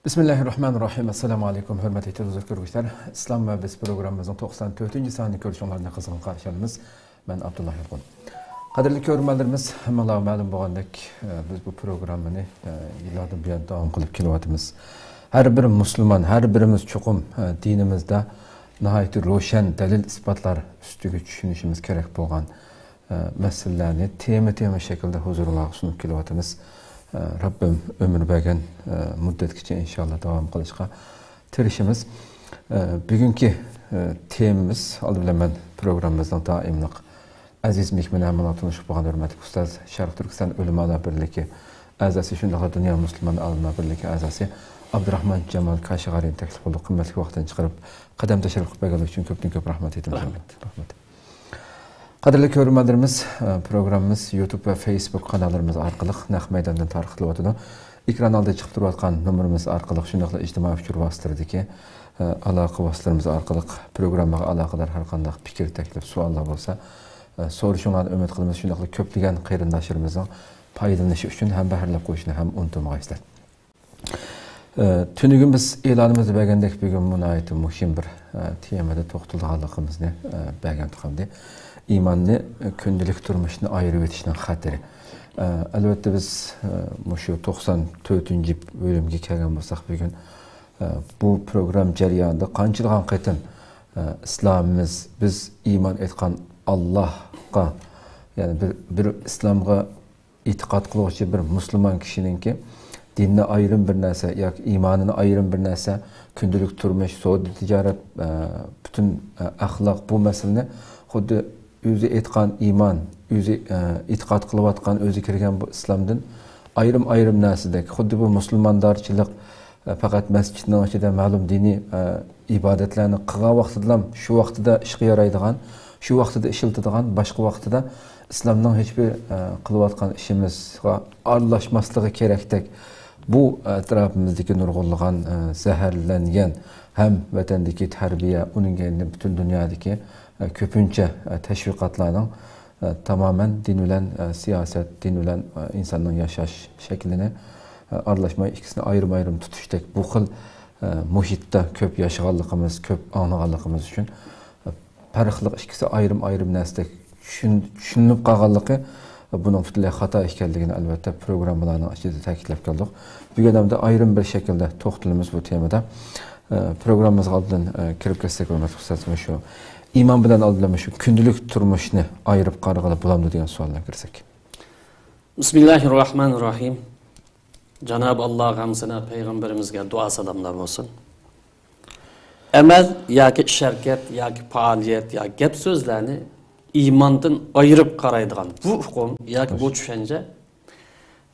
Bismillahirrahmanirrahim. Assalamu alaikum. Hürmetli izleyiciler. İslam ve Biz programımızın 94. saniye görüşünlerine kızgın karşılamız. Ben Abdullah Yılgun. Kadirli görürmelerimiz hemen malum boğandaki biz bu programını yıllardan bir yana devam kılıp kilovatımız. Her bir Müslüman, her birimiz çokum dinimizde nihayet roşen delil ispatlar üstüge düşünüşümüz gerek boğan meselelerini tema şekilde huzurluğa sunup kilovatımız. Rabbim ömür bergen müddetkice inşallah devam kılışqa tirişimiz. Bugünkü temimiz alıbilen programımızdan daimlik aziz mehmanlarla tanışıp boğan hürmetli ustaz Şarkı Türkistan Ölümalar Birliği azası şundaqla Dünya Müslüman Alimlar Birliği azası Abdurrahman Cemal Kaşigari'nin teklif olduğu kıymetli vaktin çıkarıp kadem teşekkür berganligi için köp rahmet etdim. Rahmet. Kadirli görürmelerimiz programımız YouTube ve Facebook kanallarımız arkalık Naq Meydan'dan tarixli vatıda. Ekran aldı çıkıp durvatkan numarımız arkalık şundaqla ictimai fikir vasıtırdı ki alaqı vasıtlarımız arkalık programma alaqadar har qandaq fikir teklif suallar bolsa soruşunlardan ümit qilamiz şundaqla köplеген qarindoshlarımızın foydalanishi uchun ham baharlab qo'yishni ham unutmaysizlar. Tünügün biz e'lonimizni bergandek bugun bunayet muhim bir temada to'xtalganligimizni bergan tuqamdi. İmanni gündelik turmuşunu ayırıp etişinin xatiri. Elbette biz şu 94. bölümge kelgen bolsak bugün bu program jarayonida qanchalar qaytin İslamımız biz iman etgan Allah'a yani bir İslamga itiqad qiluvchi bir Müslüman kishininki dinni ayırım bir narsa yoki imanini ayırım bir narsa gündelik turmuş, savdo tijorat, bütün ahlak bu meseleni xuddi özü etkan iman, özü itiqad qılıbatqan, özü kirgen bu İslamdan ayrım narsadek. Xuddi bu Müslümandarchilik faqat masjidning ichida ma'lum diniy ibadetlarni qilgan vaqtida shu vaqtida ishga yaraydigan, shu vaqtida ishiltadigan, boshqa vaqtida İslamning hech bir qilayotgan ishimizga aralashmasligi kerakdek. Bu etrafımızdaki nurgulluğun zehirlengen hem vatandaki terbiye, onun yerine bütün dünyadaki köpünçe teşvikatlarının tamamen din bilen siyaset, din bilen insanın yaşaş şeklini arlaşmayı ikisini ayrım tutuştuk. Bu xil muhitte köp yaşağanlığımız, köp anağanlığımız için farklılık ikisi ayrım nestek düşünüp qalğanlığı bunun butunlay xata ekanligini albatta programmalarning ichida ta'kidlab keldik. Bugun ham ayrım bir şekilde to'xtalamiz bu temada. Programmamizga oldin kirib ketsak hurmatli şu iman bilan oldin şu gündelik turmushni ayirib qarag'ili bo'lamdi degan savoldan kirsak. Bismillahirrahmanirrahim. Cenab-ı Allah hamsına peygamberimizge dua salamlar olsun. Emel yoki ish hareket yoki faaliyet yoki gap so'zlarni imandan ayırıp qaraydigan bu hukum yoki bu tushuncha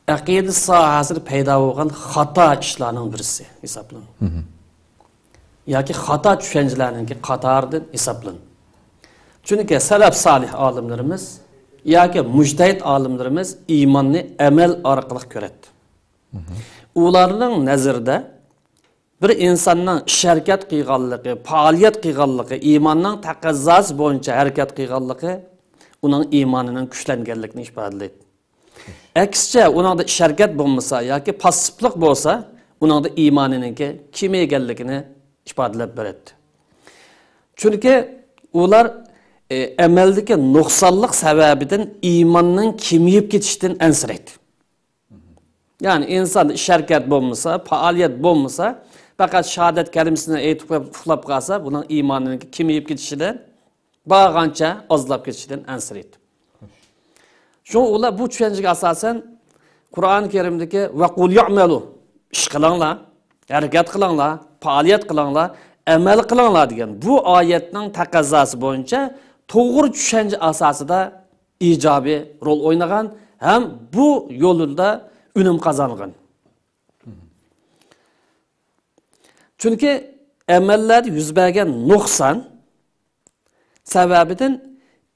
aqida sohasida paydo bo'lgan xato ishlarning birisi hisoblanadi. Yoki xato tushunchalarning qatoridan hisoblanadi. Chunki salaf solih olimlarimiz yoki mujtahid olimlarimiz iymonni amal orqali ko'radi. Ularning nazarida bir insonning ish harakat qilganligi, faoliyat qilganligi, iymonning taqozosi bo'yicha harakat qilganligi uning iymonining kuchlanganligini ifodalaydi. Aksicha, uningda ish harakat bo'lmasa yoki passivlik bo'lsa, uningda iymonining kemaganligini ifodalab beradi. Chunki ular amaldagi nuqsonlik sababidan iymonning kemayib ketishidan ansiraydi. Yani inson ish harakat bo'lmasa, faoliyat bo'lmasa, fakat şehadet kelimesini eğitip uxlab qalsa, bunun imanının kemayib ketishidan, bağancha azlab ketishidan ansiraydi. Şu ular bu tushunchaga asosan Qur'on Kerimdagi va qul ya'malu ish qilinglar, harakat qilinglar, faoliyat qilinglar, amal qilinglar degan bu oyatning taqozosi bo'yicha to'g'ri tushuncha asosida ijobiy rol o'ynagan ham bu yo'lda unum qozongan. Çünkü emellerde yüz bergen nuqsan sebebinden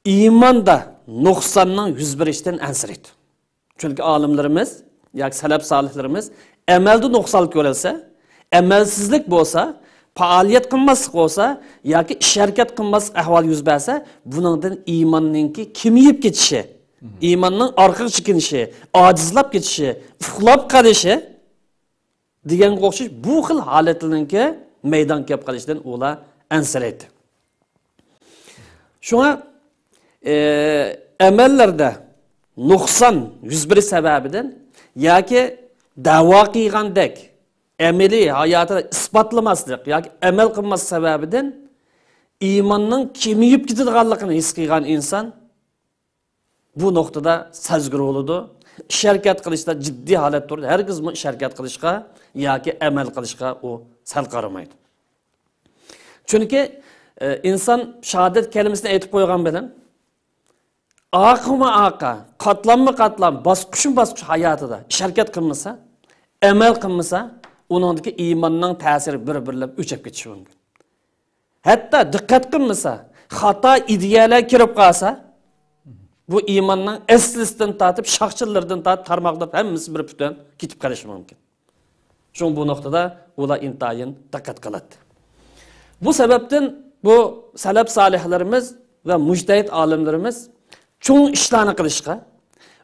imanda nuqsanның yüz berişten ansiraydi. Çünkü alimlerimiz, yoki salaf salihlerimiz emelde nuqsanlık görülse, emelsizlik bolsa, faaliyet qilmaslik bolsa, yoki ish harakat qilmaslik ahvol yüz berse, buningdan iymonningki kemayib ketishi, iymonning orqaga chekinishi, ojizlab ketishi, uxlab qolishi deganga o'xshash bu xil holatlarningki maydon kelib qolishidan ular ansiraydi. Shunga amallarda nuqson yuz berish sababidan yoki da'vo qilgandek amaliy hayotida isbotlamaslik yoki amal qilmas sababidan iymonning kemayib ketadiganligini his qilgan inson bu nuqtada sazgir bo'ladi. Ish harakat qilishda jiddiy holat turadi. Hargiz ish harakat qilishga yoki amal qilishga u sal qaramaydi. Chunki inson shahodat kalimasini aytib qo'ygan bilan aqma-aqa, qatlam, bosqichma-bosqich hayotida ish harakat qilmasa, amal qilmasa, uningdagi iymonning ta'siri bir-birlab o'chib ketishi mumkin. Hatto diqqat qilmasa, xato ideyalar kirib qolsa, bu iymonning aslisidan tortib, shoxchillardan tortib, tarmoqlar hammasi bir butun ketib qolishi mumkin. Shuning bu nuqtada ular intayin diqqat qiladi. Bu sababdan bu salaf solihlarimiz va mujtahid olimlarimiz cho'ng ishlarni qilishga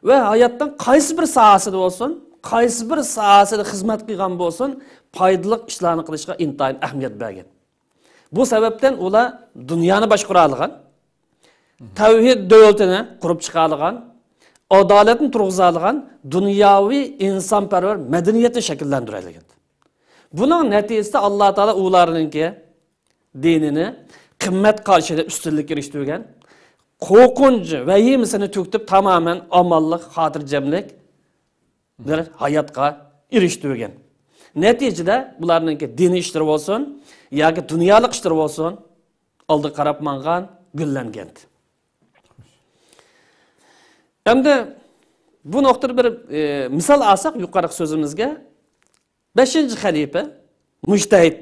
va hayotdan qaysi bir sohasida bo'lsin, qaysi bir sohasida xizmat qilgan bo'lsin, foydali ishlarni qilishga intayin ahamiyat bergan. Bu sababdan ular dunyoni boshqara olgan, tavhid davlatini qurib chiqa olgan, adolatni turg'iza olgan, dunyoviy insonparvar madaniyatni shakllantira olgan. Buning natijasida Alloh taolo ularningki dinini qimmat qarshida ustunlik erishtirgan, qo'rqinch vahimasini to'ktib tamamen amallik, xotirjamlik bir hayotga erishtirgan. Natijada bularningki diniy ishlar bo'lsin yoki dunyolik ishlar bo'lsin, oldi qarab mangan, gullangan. Endi bu nuqtada bir misol olsak yuqori so'zimizga 5-xalifa mujtahid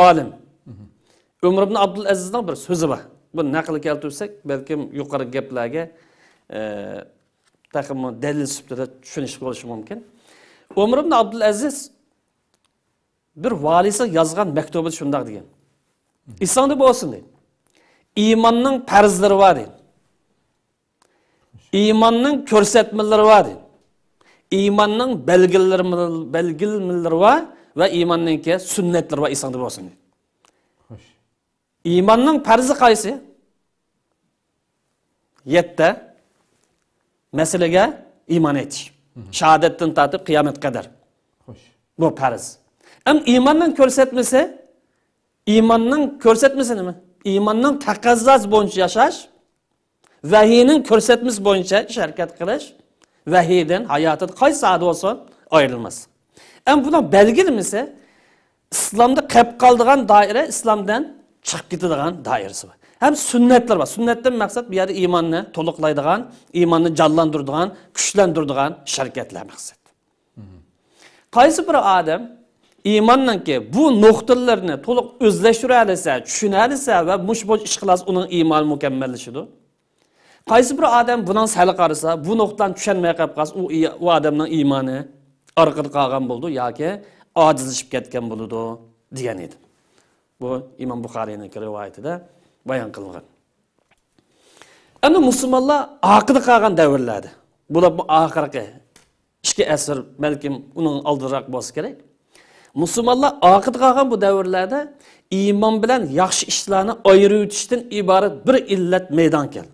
olim Umar ibn Abdulazizning bir so'zi bor. Bu naql keltirsak, balkim yuqori gaplarga taqim dalil sifatida tushunish bo'lishi mumkin. Umar ibn Abdulaziz bir valisi yozgan maktubida shunday degan. Isonda bo'lsin deydi. Iymonning farzlari bor deydi. Iymonning ko'rsatmalari bor deydi. Iymonning belgilari bor va iymonning sunnatlari bor isonda bo'lsin deydi. İmanның farzi qaysi? 7 meseleге iman etish. Shahodatdan tortib qiyomat qadar. Bu farz. İmanның ko'rsatmasi nima? İmanның taqozosi bo'yicha yashash, vahiyning ko'rsatmasi bo'yicha ish harakat qilish, vahiydan hayotida qaysi soat bo'lsin ayrilmas. Buning belgilimisi islomda qolib qoldigan doira islomdan chiqib ketadigan doirasi bor. Ham sunnatlar bor. Sunnatdan maqsad bu yerda iymonni to'liqlaydigan, iymonni jonlantiradigan, kuchlantiradigan harakatlar maqsad. Qaysi bir odam iymonninki bu nuqtalarni to'liq o'zlashtira olsa, tushuna olsa va mushbo'j ish qilsa, uning iymoni mukammallashidir. Qaysi bir odam bundan sal qarasa, bu nuqtadan tushunmay qolib qolsa, u odamning iymoni orqada qolgan bo'ldi yoki ojizlashib ketgan bo'ladi degan edi. Bu İmam Buxariyning rivoyatida bayon qilingan. Endi musulmonlar oqida qolgan davrlarda, bular bu oxirgi 2 asr, balkim uning oldiroq bo'lsa kerak. Musulmonlar oqida qolgan bu davrlarda iymon bilan yaxshi ishlarni ayirib o'tishdan iborat bir illat maydon keldi.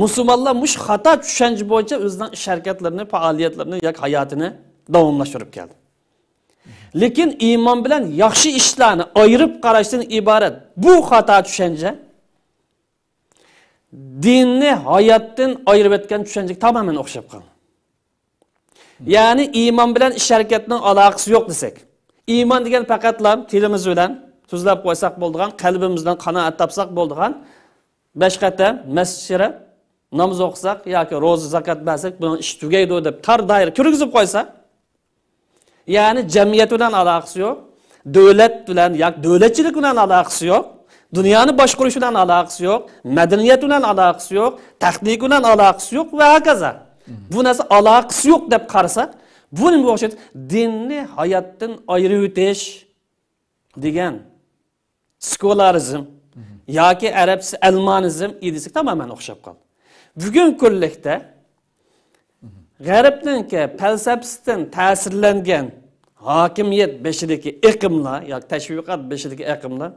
Musulmonlar mush xato tushuncha bo'yicha o'zining ish harakatlarini, faoliyatlarini yoki hayotini davomlashtirib keldi. Lekin iymon bilan yaxshi ishlarni ayirib qarashdan iborat bu xato tushuncha dinni hayotdan ayirib etgan tushunchaga tamamen o'xshab qoldi. Ya'ni iymon bilan ish harakatning aloqasi yo'q desak, iymon degan faqatlam tilimiz bilan so'zlab qo'ysak bo'ladigan, qalbimizdan qanoat topsak bo'ladigan 5 qatam masjidga namoz o'qisak yoki ro'za zakat bersak, buning ish tugaydi deb tar doira kirgizib qo'ysak, yani cemiyet bilan aloqasi yo'q, davlat bilan yoki davlatchilik bilan aloqasi yo'q, dunyoni boshqarish bilan aloqasi yo'q, madaniyat bilan aloqasi yo'q, texnik bilan aloqasi yo'q va hokazo. Bu narsa aloqasi yo'q deb qarasak, bu nima o'xshaydi? Dinni hayotdan ayirib o'tish degan sekularizm yoki arabcha almonizm idisi tamamen o'xshab qoldi. Bugun kunlikda G'arbning falsafasidan ta'sirlangan hakimiyet beşideki iqimlar, yoki tashviqot beşideki iqimlar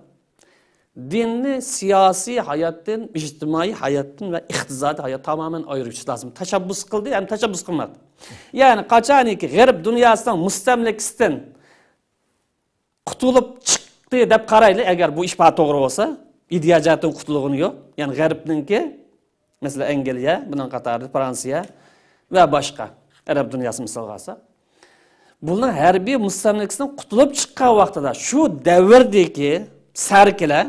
dinni siyosiy hayotdan, ijtimoiy hayotdan va iqtisodiy hayot tamamen ayirish lazım. Tashabbus qildi, ham tashabbus qilmadi. Ya'ni qachoniki g'arb dunyosidan mustamlikasidan qutulib chiqdi deb qarayli, agar bu ish to'g'ri bo'lsa, ideyajoatdan qutulg'ini yo'q. Ya'ni g'arbninki, masalan Angliya, bundan qatorida Fransiya va boshqa arab dunyosi misolga olsak, bunlar harbiy mustamlikasidan qutulib chiqqan vaqtida shu davrdagi sarkilar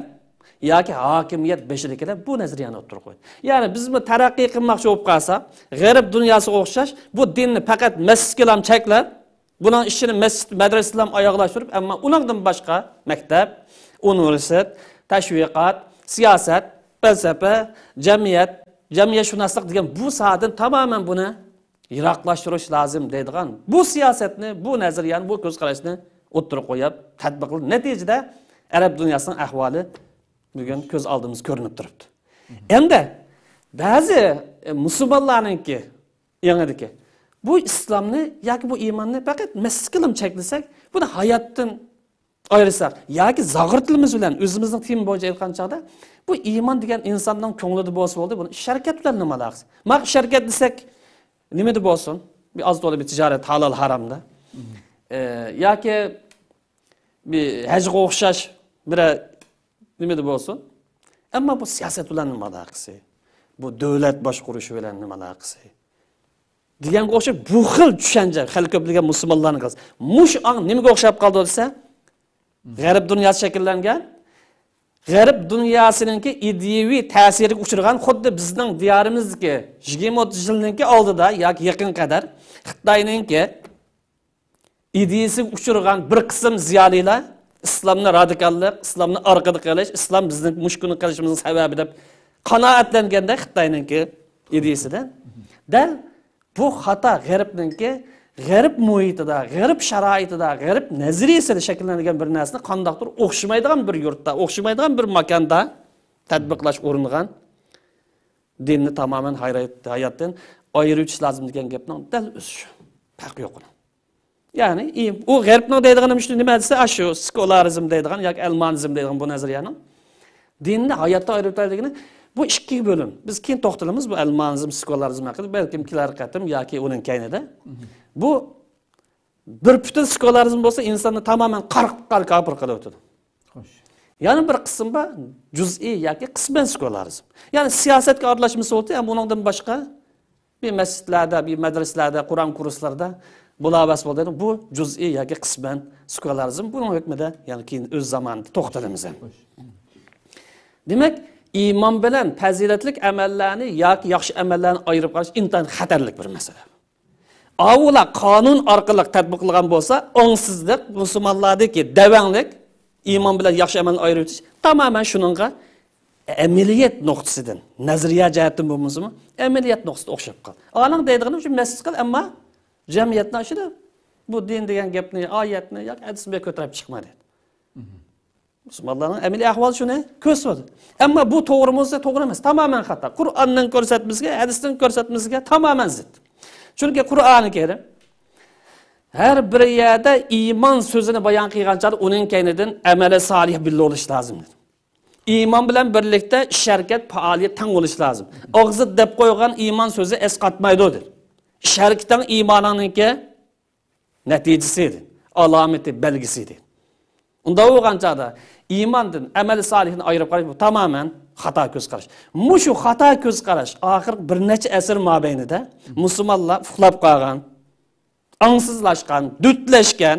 yoki hokimiyat beshidagilar bu nazariyani o'tirib qo'ydi. Ya'ni biz bu taraqqiy qilmoqchi bo'lib qolsak, g'arb dunyosiga o'xshash bu dinni faqat masjidga ham cheklab, buning ishini masjid, madrasalar oyoqlashtirib, ammo undan boshqa maktab, universitet, tashviqot, siyosat, falsafa, jamiyatshunaslik degan bu sohadan tamoman buni yiroqlashtirish lozim deydigan bu siyosatni, bu nazariyani, bu ko'z qarashni o'tirib qo'yib, tatbiq qilib, natijada arab dunyosining ahvoli bugun ko'z oldimizda ko'rinib turibdi. Endi ba'zi musulmonlarningki, yangadiki bu islomni yoki bu iymonni faqat masjidga cheklasak, buni hayotdan ayirsak yoki zag'ir tilimiz bilan o'zimizning tim bo'yicha aytgan chog'da bu iymon degan insonning ko'nglida bo'lsa bo'ldi, buni sharkat bilan nima aloqasi? Maq sharkat desak nima deb bo'lsin? Bir az to'la bir tijorat halol haromda. Yoki bir hajga o'xshash bir nima deb bo'lsin? Ammo bu siyosat bilan nima aloqasi? Bu davlat boshqarishi bilan nima aloqasi? Deganga o'xshab bu xil tushuncha xalq ko'pligan musulmonlarning qiz. Mush ang nimaga o'xshab qoldi desa, g'arb dunyosi shakllangan, g'arb dunyosininki ideyaviy ta'siriga uchragan xuddi bizning diyorimizdagi 20-30 yilninki oldida yoki yaqin qadar Xitoyninki ideyasiga uchragan bir qism ziyolilar islomni radikallik, islomni orqada qilish, islom bizning mushkuni qilishimizning sababi deb qanoatlanganda Xitoyninki ideyasidan dal bu xato g'arbninki g'arb muhitida, g'arb sharoitida, g'arb nazariyasida shakllangan bir narsani qandoqdir o'xshamaydigan bir yurtda, o'xshamaydigan bir makonda tatbiqlash o'ringan dinni tamoman hayotdan ayirish lozim degan gapning dal o'zi shu. Farqi yo'q. Ya'ni u g'arbning deydiganim shu nima desa, shu sekularizm deydigan yoki almanizm deydigan bu nazariyaning dinni hayotdan ayirishligini bu ikki bo'lim. Biz keyin to'xtalamiz bu almanizm, sekularizm haqida, balkim kelar qatim yoki uning kaynida. Bu bir butun sekularizm bo'lsa, insonni tamoman kafir qilib o'tadi. Xo'sh. Yana bir qism bor, juz'iy yoki qisman sekularizm. Ya'ni siyosatga aralashmasa bo'lsa, ham bundan boshqa bir masjidlarda, bir madrasalarda, Qur'on kurslarida bulavas bo'ladi. Bu juz'iy yoki qisman sekularizm. Buning hukmida, ya'ni keyin o'z zamonida to'xtalamiz ham. Demak, iymon bilan fazilatlik amallarni yoki yaxshi amallarni ayirib qolish intayin xatarlik bir masala. Avvalo qonun orqali tatbiqlangan bo'lsa, ongsizlik, musulmonlardagi davanglik, iymon bilan yaxshi amalni ayirib o'tish tamoman shuningga amaliyat nuqtasidan, nazariya jihatdan bo'lmasmi, amaliyat nuqtasida o'xshab qoldi. Oning deydigani shu masjid qil, ammo jamiyatni ichida bu din degan gapni, oyatni yoki hadisni ko'tarib chiqmadi. Musulmonlarning amaliy ahvoli shuni ko'rsatdi. Ammo bu to'g'ri bo'lsa, to'g'ri emas, tamoman xato. Qur'onning ko'rsatmasiga, hadisning ko'rsatmasiga tamoman zid. Chunki Qur'oni Karim har bir yerda iymon so'zini bayon qilgan chog'da uning kaynidan amali solih birga bo'lish lozim. Iymon bilan birlikda ish-harakat, faoliyat teng bo'lish lozim. Og'zi deb qo'ygan iymon so'zi esqatmaydi dedi. Ish-harakatning iymoningki natijasidir, alomati, belgisidir. Unda bo'lgan chog'da iymondan amali solihni ayirib qarash bu tamoman xato ko'z qarash. Mushu xato ko'z qarash oxir bir necha asr mobaynida musulmonlar uxlab qolgan, angsizlashgan, dutlashgan,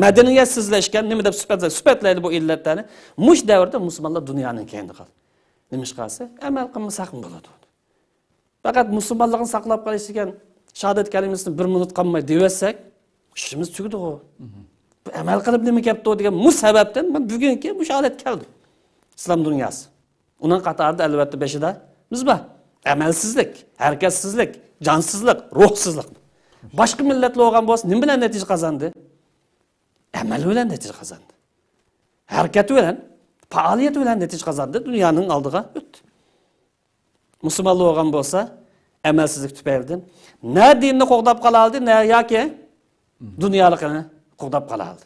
madaniyatsizlashgan, nima deb sifatlaydi bu illatlarni. Mush davrda musulmonlar dunyoning keyinda qoldi. Nima ish qilsa, amal qilmasak ham bo'ladi. Faqat musulmonlikni saqlab qolish degan shahodat kalimasini 1 minut qolmay deyasak, ishimiz tugdi. Bu amal qilib nima gapdi degan bu sababdan men bugungi bu holat keldi. Islom dunyosi. Uning qatorida albatta beshida biz bor. Amalsizlik, harakatsizlik, jonsizlik, ruhsizlik. Boshqa millatlar olgan bo'lsa, nima bilan natija qozondi? Amal bilan natija qozondi. Harakat bilan, faoliyat bilan natija qozondi, dunyoning oldiga o'tdi. Musulmonlar olgan bo'lsa, amalsizlik tufaylidan na dinni qo'g'dab qolardi, na yoki dunyolikni qo'dab qolardi.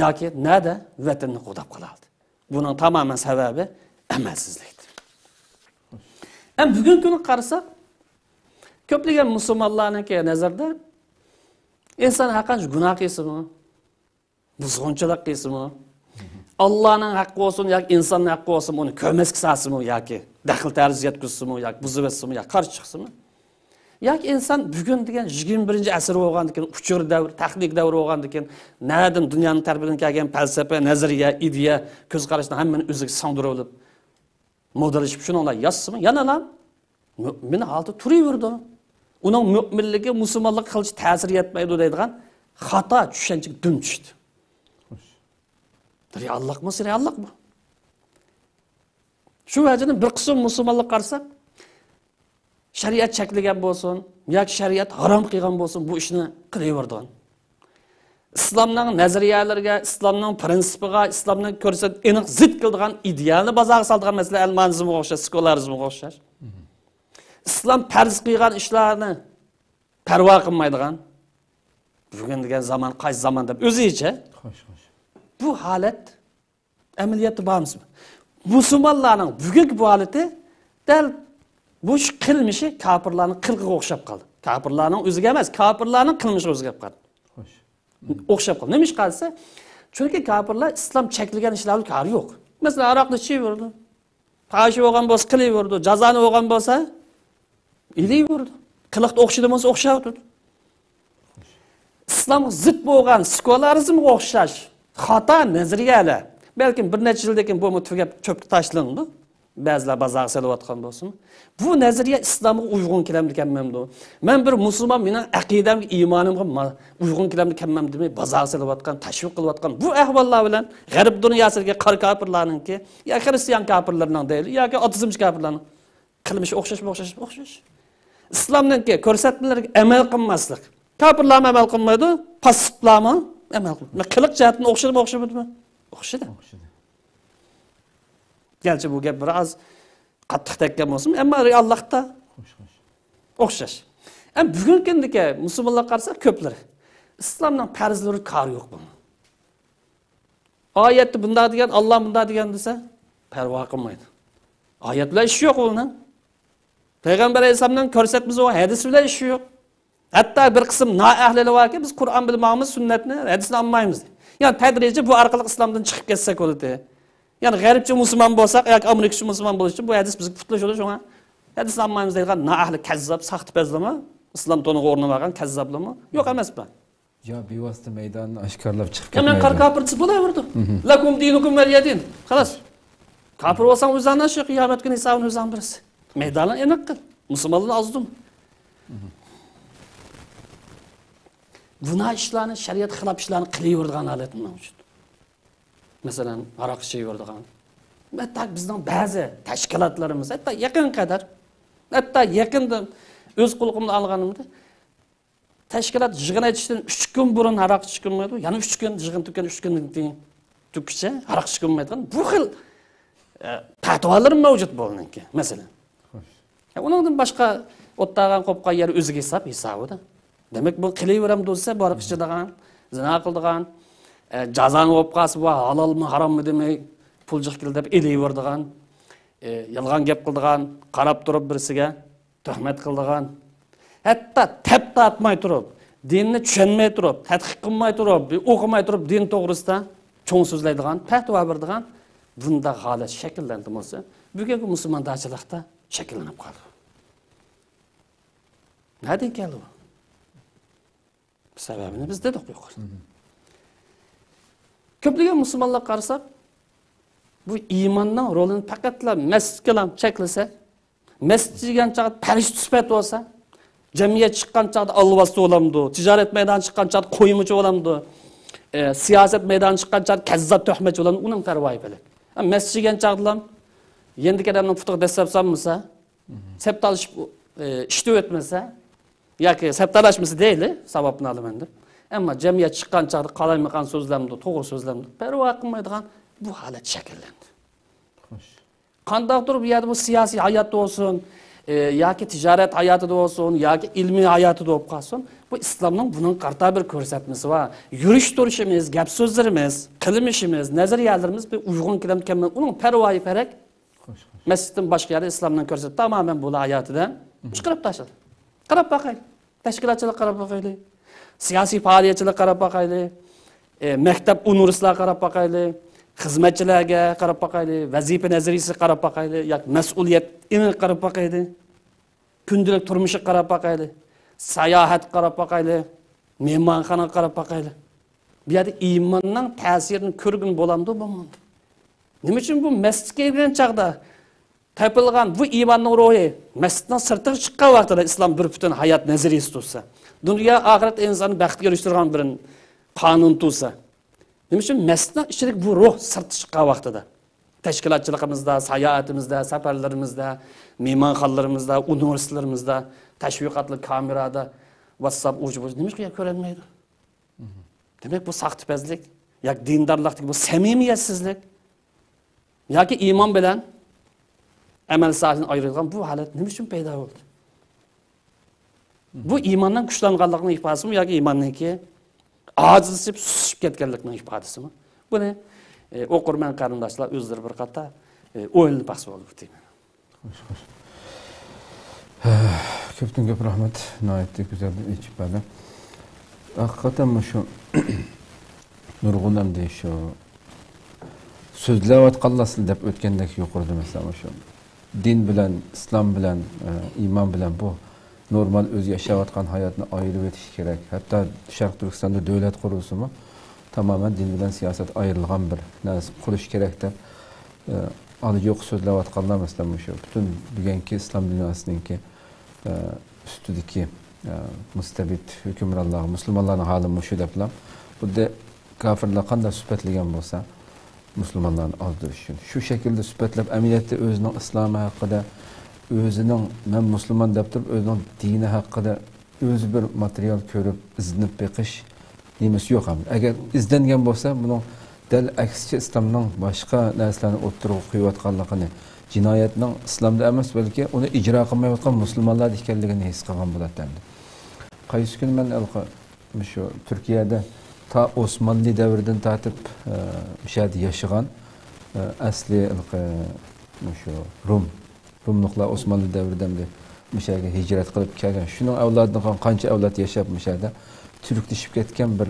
Yoki nada vatanni qo'dab qolardi. Buning tamoman sababi amalsizlikdir. Ham bugungi kuni qarasak, ko'plagan musulmonlarning nazarda inson haqiqatan gunoh qilsinmi, buzg'unchilik qilsinmi, Allah'ın haqqı olsun yoki insonning haqqi olsun uni ko'mas qilsinmi yoki daxl tarz yetkazsinmi yoki buzib etsinmi yoki qarshi chiqsinmi? Yoki inson bugun degan 21-asr bo'lgandan keyin uchur davr, texnik davr bo'lgandan keyin nadan dunyoning tarbiyadan kelgan falsafa, nazariya, ideya, ko'z qarashni hammani o'ziga singdirib olib, modellashib shuninglar yozsinmi? Yana ham mu'min holda turaverdi. Uning mu'minligi musulmonlik qilish ta'sir etmaydi deydigan xato tushunchaga dum tushdi. Reallik mı? Reallik mı? Şu vecinin bir kısım musulmonlik qarasak, şariat cheklagan bo'lsin, yoki shariat harom qilgan bo'lsin, bu ishni qilaveradigan. Islomning nazariyalariga, islomning prinsipiga, islomning aniq zid qiladigan idealni bazaga soladigan masala al-manizmga o'xshash, sekularizmga o'xshash. Islom farz qilgan ishlarni parvo qilmaydigan. Bugun degan zaman qaysi zaman deb o'zicha. Bu halet ameliyatı bağımsız. Müslümanların bugünkü bu haleti del bu iş kılmışı kafirlerin kılgı okşap kaldı. Kafirlerin özü gelmez, kafirlerin kılmışı özü gelip kaldı. Okşap kaldı. Neymiş kalırsa? Çünkü kafirler İslam çekilgen işlerle karı yok. Mesela Araklı çiğ vurdu. Paşı oğan bolsa kılı vurdu. Cazanı oğan bolsa ili vurdu. Kılıqta okşadı bolsa okşap durdu. İslam zıt boğan sekularizm okşaş. Xata nazariyalar. Belki bir necha yildan keyin bu tugab cho'pga tashlandi. Ba'zilar bazaga solayotgan bo'lsin. Bu nazariya islomga uyg'un kelamdikanmamdi. Men bir musulmon mening aqidamga, iymonimga uyg'un kelamdikanmam demay bazaga solayotgan, tashviq qilayotgan bu ahvollar bilan g'arb dunyosiga qor kofirlarningki, yo xristian kofirlarning deyli, yoki otizmchi kofirlarning qilmishi o'xshash. Islomningki ko'rsatmalariga amal qilmaslik. Kofirlar amal qilmaydi, passivlarmi amal qildi. Qiliq jihatdan o'xshadimi? O'xshadi. Gerçi bu gap biraz qattiq tekkan bo'lsin, ammo reallikda o'xshash. Ham bugungi kundagi musulmonlar qarasak ko'plari islomning farzlari qari yo'q bunun. Oyatda bunda degan, Alloh bunda degan desa, parvo qilmaydi. Oyat bilan ish yo'q uning. Payg'ambar alayhisolamning ko'rsatmasi va hadis bilan ish yo'q. Hatta bir qism noahlili varki biz Qur'on bilmaymiz, sunnatni, hadisni olmaymiz. Yani tadrici bu arqali islomdan chiqib ketsak bo'ladi. Yani g'aribcha musulmon bo'lsak, yoki amerikacha musulmon bo'lish uchun bu hadis bizga qutlash bo'ladi shunga. Hadisni olmaymiz deydigan noahli kazzab, saxt bezlama, islom to'niga o'rnamagan kazzablama yo'q emasmi? Ya bevosita maydonni oshkorlab chiqib ketmaydi. Men kafirchi bo'laverdim. Lakum dinukum waliyadin. Xolos. Kafir bo'lsang o'zingdan shu qiyomat kuni hisobini o'zing birisi. Maydonni aniq qil. Musulmonlarni azdim. Günah işlerini, şeriat xilaf işlerini qilaveradigan holat mavjud. Masalan, aroq ichaveradigan. Hatta bizning ba'zi tashkilotlarimiz, hatta yaqinda o'z qulig'imda olganimda tashkilot yig'in aytishdan 3 kun burun aroq ichilmaydi, yana 3 kun yig'in turgan 3 kundan keyin tukcha aroq ichilmaydigan bu xil fatvolar mavjud bo'linki, masalan. Undan boshqa o'tdagan qo'pqa yer o'ziga hisobida. Demek bu qilaveram desa, borib ichadigan, zina qiladigan, jazoni olib qolsa bu halolmi, harommi demay pul jiqil deb elayveradigan, yolg'on gap qiladigan, qarab turib birisiga tuhmat qiladigan, hatto tap tatmay turib, dinni tushunmay turib, tadqiq qilmay turib, o'qimay turib din to'g'risida cho'ng so'zlaydigan, fatvo beradigan bunda holat shakllandi bo'lsa, bugungi musulmonlarchilikda shakllanib qoldi. Neden keldi bu? Sebebini biz dedik yuqori. Ko'plagan musulmonlar qarasak, bu iymonning rolini faqatla masjidga cheklasa, masjid degan chaqda farishta sifat bo'lsa, jamiyat chiqqan chaqda alvasti bo'lamdi, tijorat maydoniga chiqqan chaqda qo'yimchi bo'lamdi, siyosat maydoniga chiqqan chaqda kazzab tuhmatchi bo'lamdi, uning parvoyi bilan. Masjid degan chaqda endi kadamning futuq desabsamsa, septalishib ishda o'tmasa, yoki septalashmasa deyli, sababini olaman deb. Ammo jamiyat chiqqan chaqda qalaymagan so'zlamdi, to'g'ri so'zlamdi, parvo qilmaydigan bu holat shakllandi. Xo'sh. Qandoqdir bu yerda bu siyosiy hayot bo'lsin, yoki tijorat hayotida bo'lsin, yoki ilmiy hayotida bo'lib qolsin, bu islomning buning qarta bir ko'rsatmasi va yurish turishimiz, gap so'zlarimiz, qilmishimiz, nazariyalarimiz bir uyg'un kelayotgan, uning parvoyi parak masjiddan boshqa yerda islomdan ko'rsatib tamamen bu hayotida chiqarib tashladi. Qarab boqaylik. Tashkilotchilik qarab boqaylik. Siyosiy faoliyatchilik qarab boqaylik. Maktab, universitetlar qarab boqaylik. Xizmatchilarga qarab boqaylik, vazifa nazariyasi qarab boqaylik, yoki mas'uliyatini qarab boqaylik. Kundalik turmushga qarab boqaylik. Sayohat qarab boqaylik. Mehmonxona qarab boqaylik. Bu yerda iymonning ta'sirini ko'rgin bo'lamdi bo'lmadi. Nima uchun bu masjidga kelgan chaqda topilgan bu iymonning ruhi masjidning sirtiga chiqqan vaqtida islom bir butun hayot nazariyasi tutsa, dunyo oxirat insonni baxtga erishtirgan bir qonun tutsa, nima uchun masjidning ichidagi bu ruh sirtiga chiqqan vaqtida tashkilotchiligimizda, sayohatimizda, safarlarimizda, mehmonxonalarimizda, universitetlarimizda, tashviqotli kamerada, WhatsApp ucubu nima uchun ko'rinmaydi? Demak bu saxtipazlik, yoki dindorlikdagi bu samimiyatsizlik yoki iymon bilan amal sohasini ayirgan bu holat nima uchun paydo bo'ldi? Bu iymondan kuchlanganlikning ifodasimi yoki iymonninki ojizlashib, susib ketganlikning ifodasimi? Buni o'qirman qarindoshlar o'zlari bir qator o'ylanib bahs olib deyman. Xo'sh. Ko'pdan ko'p rahmat. Nihoyatda go'zal ichibadi. Haqiqatan shu nurg'un hamda shu so'zlayotganlar deb o'tgandek yuqorida masalan shu din bilan, islom bilan, iymon bilan bu normal o'z yashayotgan hayotni ayirib o'tish kerak. Hatto Sharq Turkistonda davlat qurilishimi tamamen din bilan siyosat ayrilgan bir narsa qurish kerak deb yo'q so'zlayotganlar masalan shu butun bugungi islom dunyosiningki ustidagi mustabid hukmronlar, musulmonlarning hali shu deblar. Bunda kofirlar qanday sifatlagan bo'lsa, musulmonlarni oldirish uchun shu shaklda sifatlab amaliyotda o'zining islomi haqida, o'zining men musulmon deb turib, o'zining dini haqida o'zi bir material ko'rib, izlanib beqish nimasi yo'q ham. Agar izlangan bo'lsa, buning dal aksicha islomning boshqa narsalarni o'ttirib qo'yayotganligini, jinoyatning islomda emas, balki uni ijro qilmayotgan musulmonlar ekanligini his qilgan bo'ladi. Qaysi kun men shu Turkiyada ta Osmanlı davridan tortib o'sha yashagan asli shu Rumluqlar Osmanlı davridan o'shaga hijrat qilib kelgan. Shuning avlodidan qancha avlod yashab o'shada turklashib ketgan bir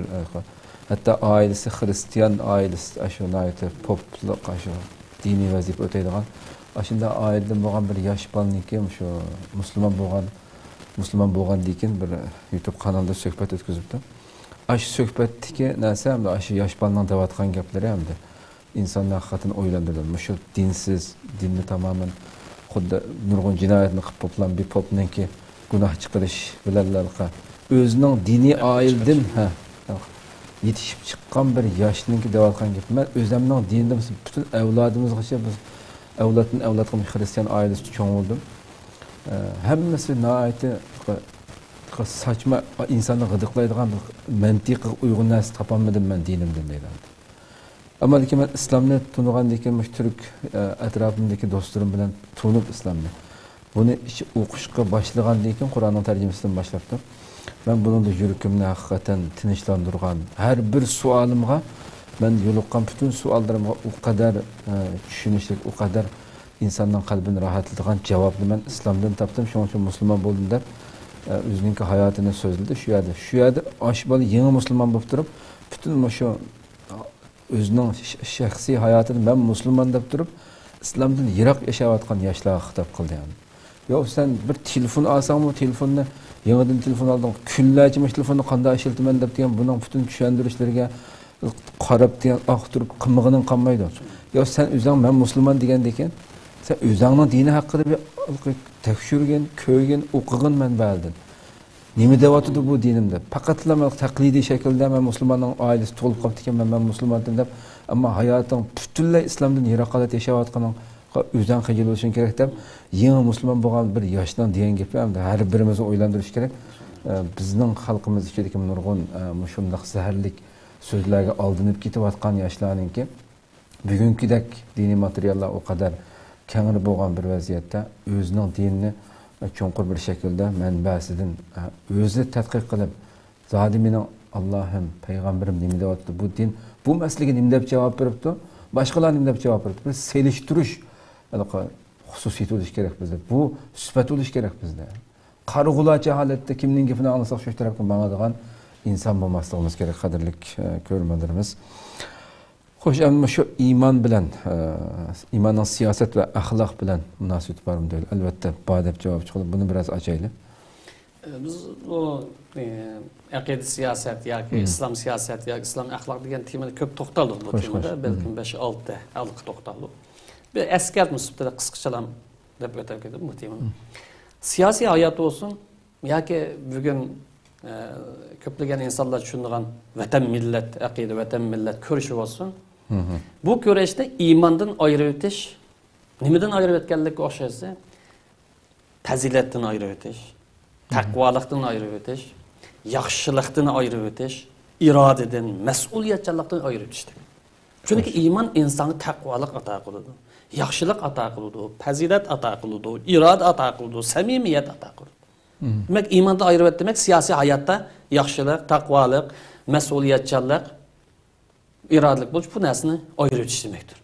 hatto oilasi xristian oilasi ashunayta poplik shu diniy vazifa o'taydigan ashunda oiladan bo'lgan bir yosh bolaniki shu musulmon bo'lgandan keyin bir YouTube kanalida suhbat o'tkazibdi. Aş söhbətdiki nəsə həm də aşı yaş balından davatqan gəpləri həm də insanlar haqiqətən oylandırır. Şu dinsiz, dinni tamamen xudda nurgun cinayətini qıb poplan bir popla ki günah çıxırış bilərlərə özünün dini aildən yetişib çıxan bir yaşlının ki davatqan gəp. Mən özümün dinində bütün evladımızğa biz evladın Hristiyan ailesi çoğun oldum. Həmmisi naiti saçma insanı gıdıklaydıgan mantıqqa uygun narsa tapamadım ben dinimden deydi. Ama ki ben İslam'ı tunuğandaki Türk etrafımdaki dostlarım bilen tunup İslam'ı. Bunu o'qishga başlagandan keyin Qur'onning tarjimasidan başlaptım. Ben bunun da yürükümni hakikaten tinchlantirgan her bir sualimga ben yo'liqqan bütün suallarımga o kadar tushunishli, o kadar insanın qalbini rahatlatadigan javobni men İslam'dan topdim. Shuning uchun musulmon bo'ldim deb o'zining hayotini so'zladi. Shu yerda oshbol yangi musulmon bo'lib turib, bütün shu o'zining shaxsiy hayotini men musulmon deb turib, islomdan yiroq yashayotgan yoshlarga xitob qildi. Yo sen bir telefon alsangmi, telefonni yangidan telefon alding, kunlarcha telefonni qanday ishiltaman deb degan buning bütün tushuntirishlarga qarab degan turib qimig'ining qolmaydi. Yo sen o'zing men musulmon degandan keyin sen o'zingning dini haqida bir tekshirgan, ko'rgan, o'qigan manbadan. Nima deyotdi bu dinimda? Faqatla taqlidiy shaklda men musulmonning oilasi to'lib qoldi ekan, men musulmonman deb, ammo hayoting butunlay islomdan yiroqolat yashayotganing o'zing qiyil bo'lishing kerak deb, yangi musulmon bo'lgan bir yoshdan degan gapni hamda har birimizni o'ylantirish kerak. Bizning xalqimiz ichidagi nurg'un shunday zaharlik so'zlarga oldinib ketayotgan yoshlarningki bugünkidek diniy materiallar o kadar kengri bo'lgan bir vaziyatda o'zining dinini cho'nqur bir shaklda manbasidan o'zi tadqiq qilib, zodi mening Allohim, payg'ambarim nima deyapti, bu din, bu masalaga nima deb javob beribdi, boshqalar nima deb javob beribdi. Bir selishtirish xususiyati bo'lish kerak bizda. Bu sifat bo'lish kerak bizda. Qarg'ulachi holatda kimning gapini anglasak shu tarafga mangadigan inson bo'lmasligimiz kerak, qadrli ko'rmalarimiz. Xo'sh, ammo shu iymon bilan, iymonning siyosat va axloq bilan munosabat bormi deydi. Albatta, bor deb javob chiqadi. Buni biroz ochaylik. Biz o aqida siyosat yoki islom siyosati yoki islom axloq degan temada ko'p to'xtaldik bu temada, balkim 5-6 halqa to'xtaldik. Bir eskartma sifatida qisqachalam deb o'tib ketdim bu temani. Siyosiy hayot olsun yoki bugun ko'plagan insonlar tushunadigan vatan millat aqida, vatan millat ko'rishi olsun. Bu ko'rishda iymondan ayirib o'tish, nimadan ayirib o'tganlikka o'xshaysa, fazilatdan ayirib o'tish, taqvolikdan ayirib o'tish, yaxshilikdan ayirib o'tish, irodadan, mas'uliyatchanlikdan ayirib o'tish. Chunki iymon insonga taqvolik ato qiladi, yaxshilik ato qiladi, fazilat ato qiladi, iroda ato qiladi, samimiyat ato qiladi. Demak, iymondan ayirib o'tdi demak, siyosiy hayotda yaxshilik, taqvolik, mas'uliyatchanlik, irodalik bo'lish bu narsani ayirib o'tish demekdir.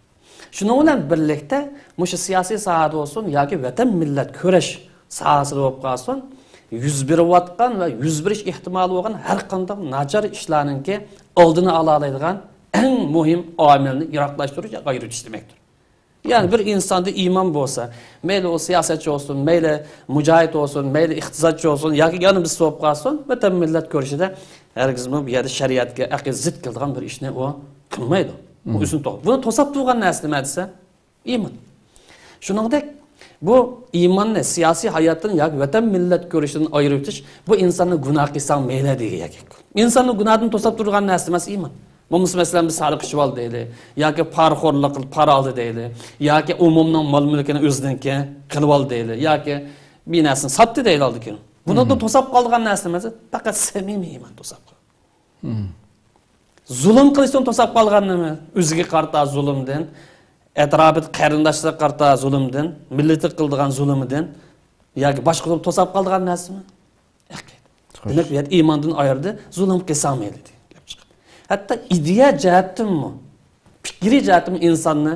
Shuning bilan birlikda mushu siyosiy sohada olsun yoki vatan millat ko'rish sohasida bo'lib qolsin, yuz berayotgan va yuz berish ehtimoli bo'lgan har qanday nachar ishlarninki oldini ola oladigan eng muhim omilni yiroqlashtirish yoki ayirib o'tish demekdir. Yani bir insanda iman bo'lsa, mayli o siyosatchi olsun, mayli mujohid olsun, mayli iqtisodchi olsun, yoki yanımız bo'lib qolsin, vatan millat ko'rishida hargiz bu yerda shariatga aqid zid keladigan bir ishni o qilmaydi. Bu o'zini to'g'ri. Buni to'sab turgan narsa nima desa? Iymon. Shuningdek, bu iymonni siyosiy hayotdan yoki vatan millat ko'rishidan ayirib o'tish, bu insonni gunoh qilsang mayli degan gap. Insonni gunohdan to'sab turgan narsa emas iymon. Bu mesela bir sariq ichib oldi deydi, yoki parxo'rlik qilib para oldi deydi, yoki umumning mol mulkini o'zininki qilib oldi deydi, yoki binasini sotdi deydi oldikin. Buni da to'sab qolgan narsa emas, faqat samimiy iymon to'sab qolgan. Zulm qilishdan to'sab qolganmi? O'ziga qarta zulmdan, atrofida qarindoshlarga qarta zulmdan, millati qildigan zulmidan yoki boshqa to'sab qolgan narsami? Demak, bu iymondan ayirdi, zulm qilsamaydi. Hatta ideya jihatdanmi, fikri jihatdanmi insonni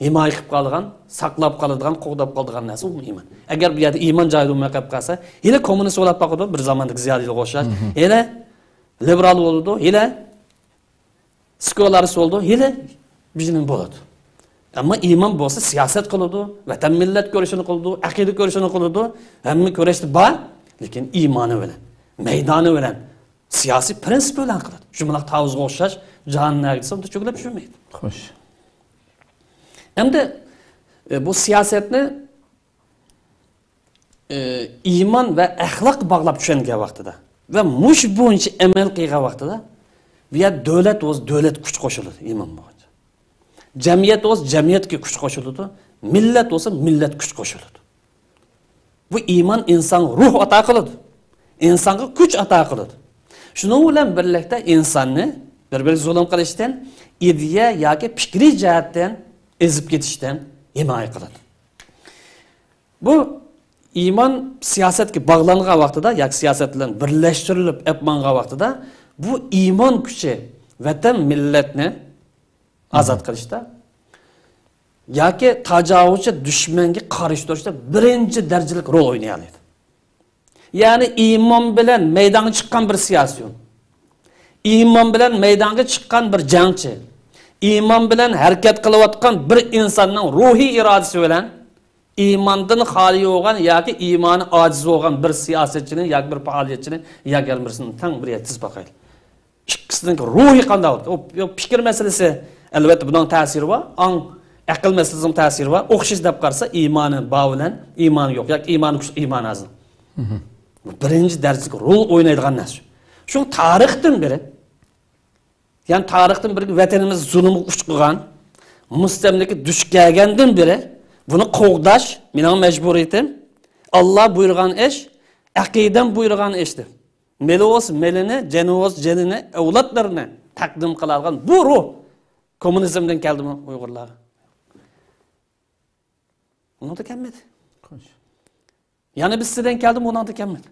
himoya qilib qolgan, saqlab qoladigan, qo'g'dab qoladigan narsa u iymon. Agar bu yerda iymon joyida bo'lmay qolib qolsa, hali kommunist bo'lib qoladi, bir zamondagi ziyodilik o'xshash, hali liberal bo'ldi, hali sekularist bo'ldi, hali bizning bo'ladi. Ammo iymon bo'lsa siyosat qiladi, vatan millat ko'rishini qiladi, aqida ko'rishini qiladi, hamma ko'rishdi bor, lekin iymoni bilan, maydoni bilan siyasi prensip bilan qiladi. Shu bilan tavizga o'xshash jahannamga desam cho'kilib tushmaydi. Xo'sh. Endi bu siyosatni iymon va axloq bog'lab tushungan vaqtida va mush bo'yicha amal qilgan vaqtida bu yer davlat o'z davlat kuch qo'shiladi iymon bo'yicha. Jamiyat o'z jamiyatga kuch qo'shiladi, millat bo'lsa millat kuch qo'shiladi. Bu iymon inson ruh ato qiladi. İnsonga kuch ato qiladi. Shuning bilan birlikda insonni bir-biriga zulm qilishdan, ideya yoki fikriy jihatdan ezib ketishdan himoya qiladi. Bu iymon siyosatga bog'langan vaqtida, yoki siyosat bilan birlashtirilib epmangan vaqtida bu iymon kuchi vatan millatni azod qilishda yoki tajovuzchi dushmanga qarshi turishda birinchi darajalik rol o'ynaydi. Yani iymon bilan maydonga chiqqan bir siyosiy, iymon bilan maydonga chiqqan bir jangchi, iymon bilan harakat qilayotgan bir insonning ruhiy irodasi bilan iymondan xoli bo'lgan yoki iymoni ojiz bo'lgan bir siyosatchini yoki bir faoliyatchini yoki birisini tang bir tiz boqaylik. Ikkisining ruhiy qanday bo'ldi? O fikr masalasi albatta bundan ta'siri bor, aql masalasining ta'siri bor. O'xshash deb qarasa iymoni bor bilan iymoni yo'q yoki iymoni kuchli, iymoni az. Birinci dersi rol oynaydigan narsa. Şu tarixdan beri, yani tarixdan beri vatanimiz zulmü uçqugan, mustamlika duch kelgandan beri bunu qo'g'dash mening majburiyatim. Allah buyurgan ish, aqidam buyurgan ishdir. Melos melini, Cenovos jenini, avlodlarini taqdim qiladigan bu ruh kommunizmdan keldimi Uyg'urlar? Uni da kelmedi. Yani biz sizden geldim ondan da gelmedi.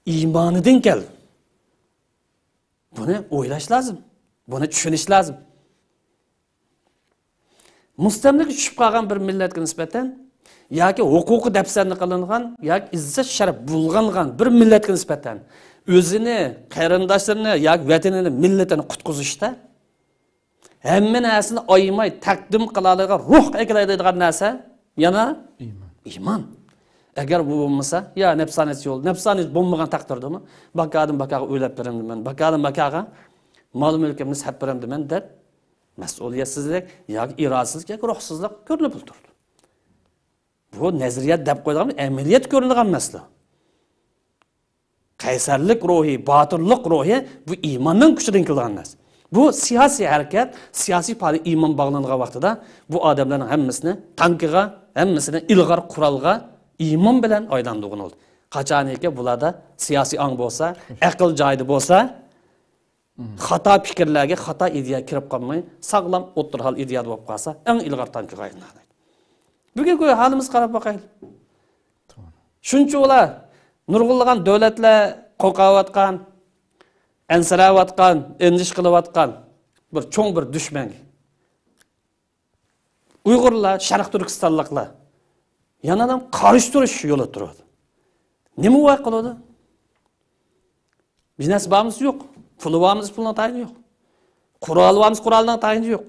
İmanıdan geldi. Bunu oylaş lazım. Bunu düşünüş lazım. Mustamlik tushib qolgan bir millatga nisbatan yoki huquqi dafsarni qilingan yoki izzat sharaf bulg'angan bir millatga nisbatan o'zini, qarindoshlarini yoki vatanini, millatini qutqizishda hamma narsani oymay taqdim qila oladigan ruh egallaydigan narsa yana iymon. Agar bu bo'lmasa, ya nafsaniyat yo'l, nafsaniyat bo'lmagan taqdirdami, bakadan bakaga o'ylab beraman, bakadan bakaga mol mulkimni sat beraman deb mas'uliyatsizlik yoki irodasizlik yoki ruhsizlik ko'rinib turdi. Bu nazariyat deb qo'yilgan amaliyat ko'ringan masala. Qaysarlik ruhi, botirlik ruhi bu iymonning kuchidan kelgan narsa. Bu siyosiy harakat, siyosiy faoliyat iymon bog'langan vaqtida bu odamlarning hammasini tankiga, hammasini ilg'or qurolga iymon bilan aylantirgan oldu. Qachoniki bularda siyosiy ong bo'lsa, aql joyida bo'lsa, xato fikrlarga, xato ideya kirib qolmay, sog'lom o'tirhal ideya bo'lib qolsa, eng ilg'or tankiga aylanadi. Bugungi holimiz qarab boqaylik. Shuncha ular nurg'unlagan davlatlar qo'rqayotgan, ansirayotgan, endish qilayotgan bir cho'ng bir dushman. Uyg'urlar, Sharq Turkistonliklar yanadan qarshi turish yo'li turadi. Nima voy qiladi? Biznes bağımız yok. Pulu bağımız puluna tayini yok. Kural bağımız kuralına tayini yok.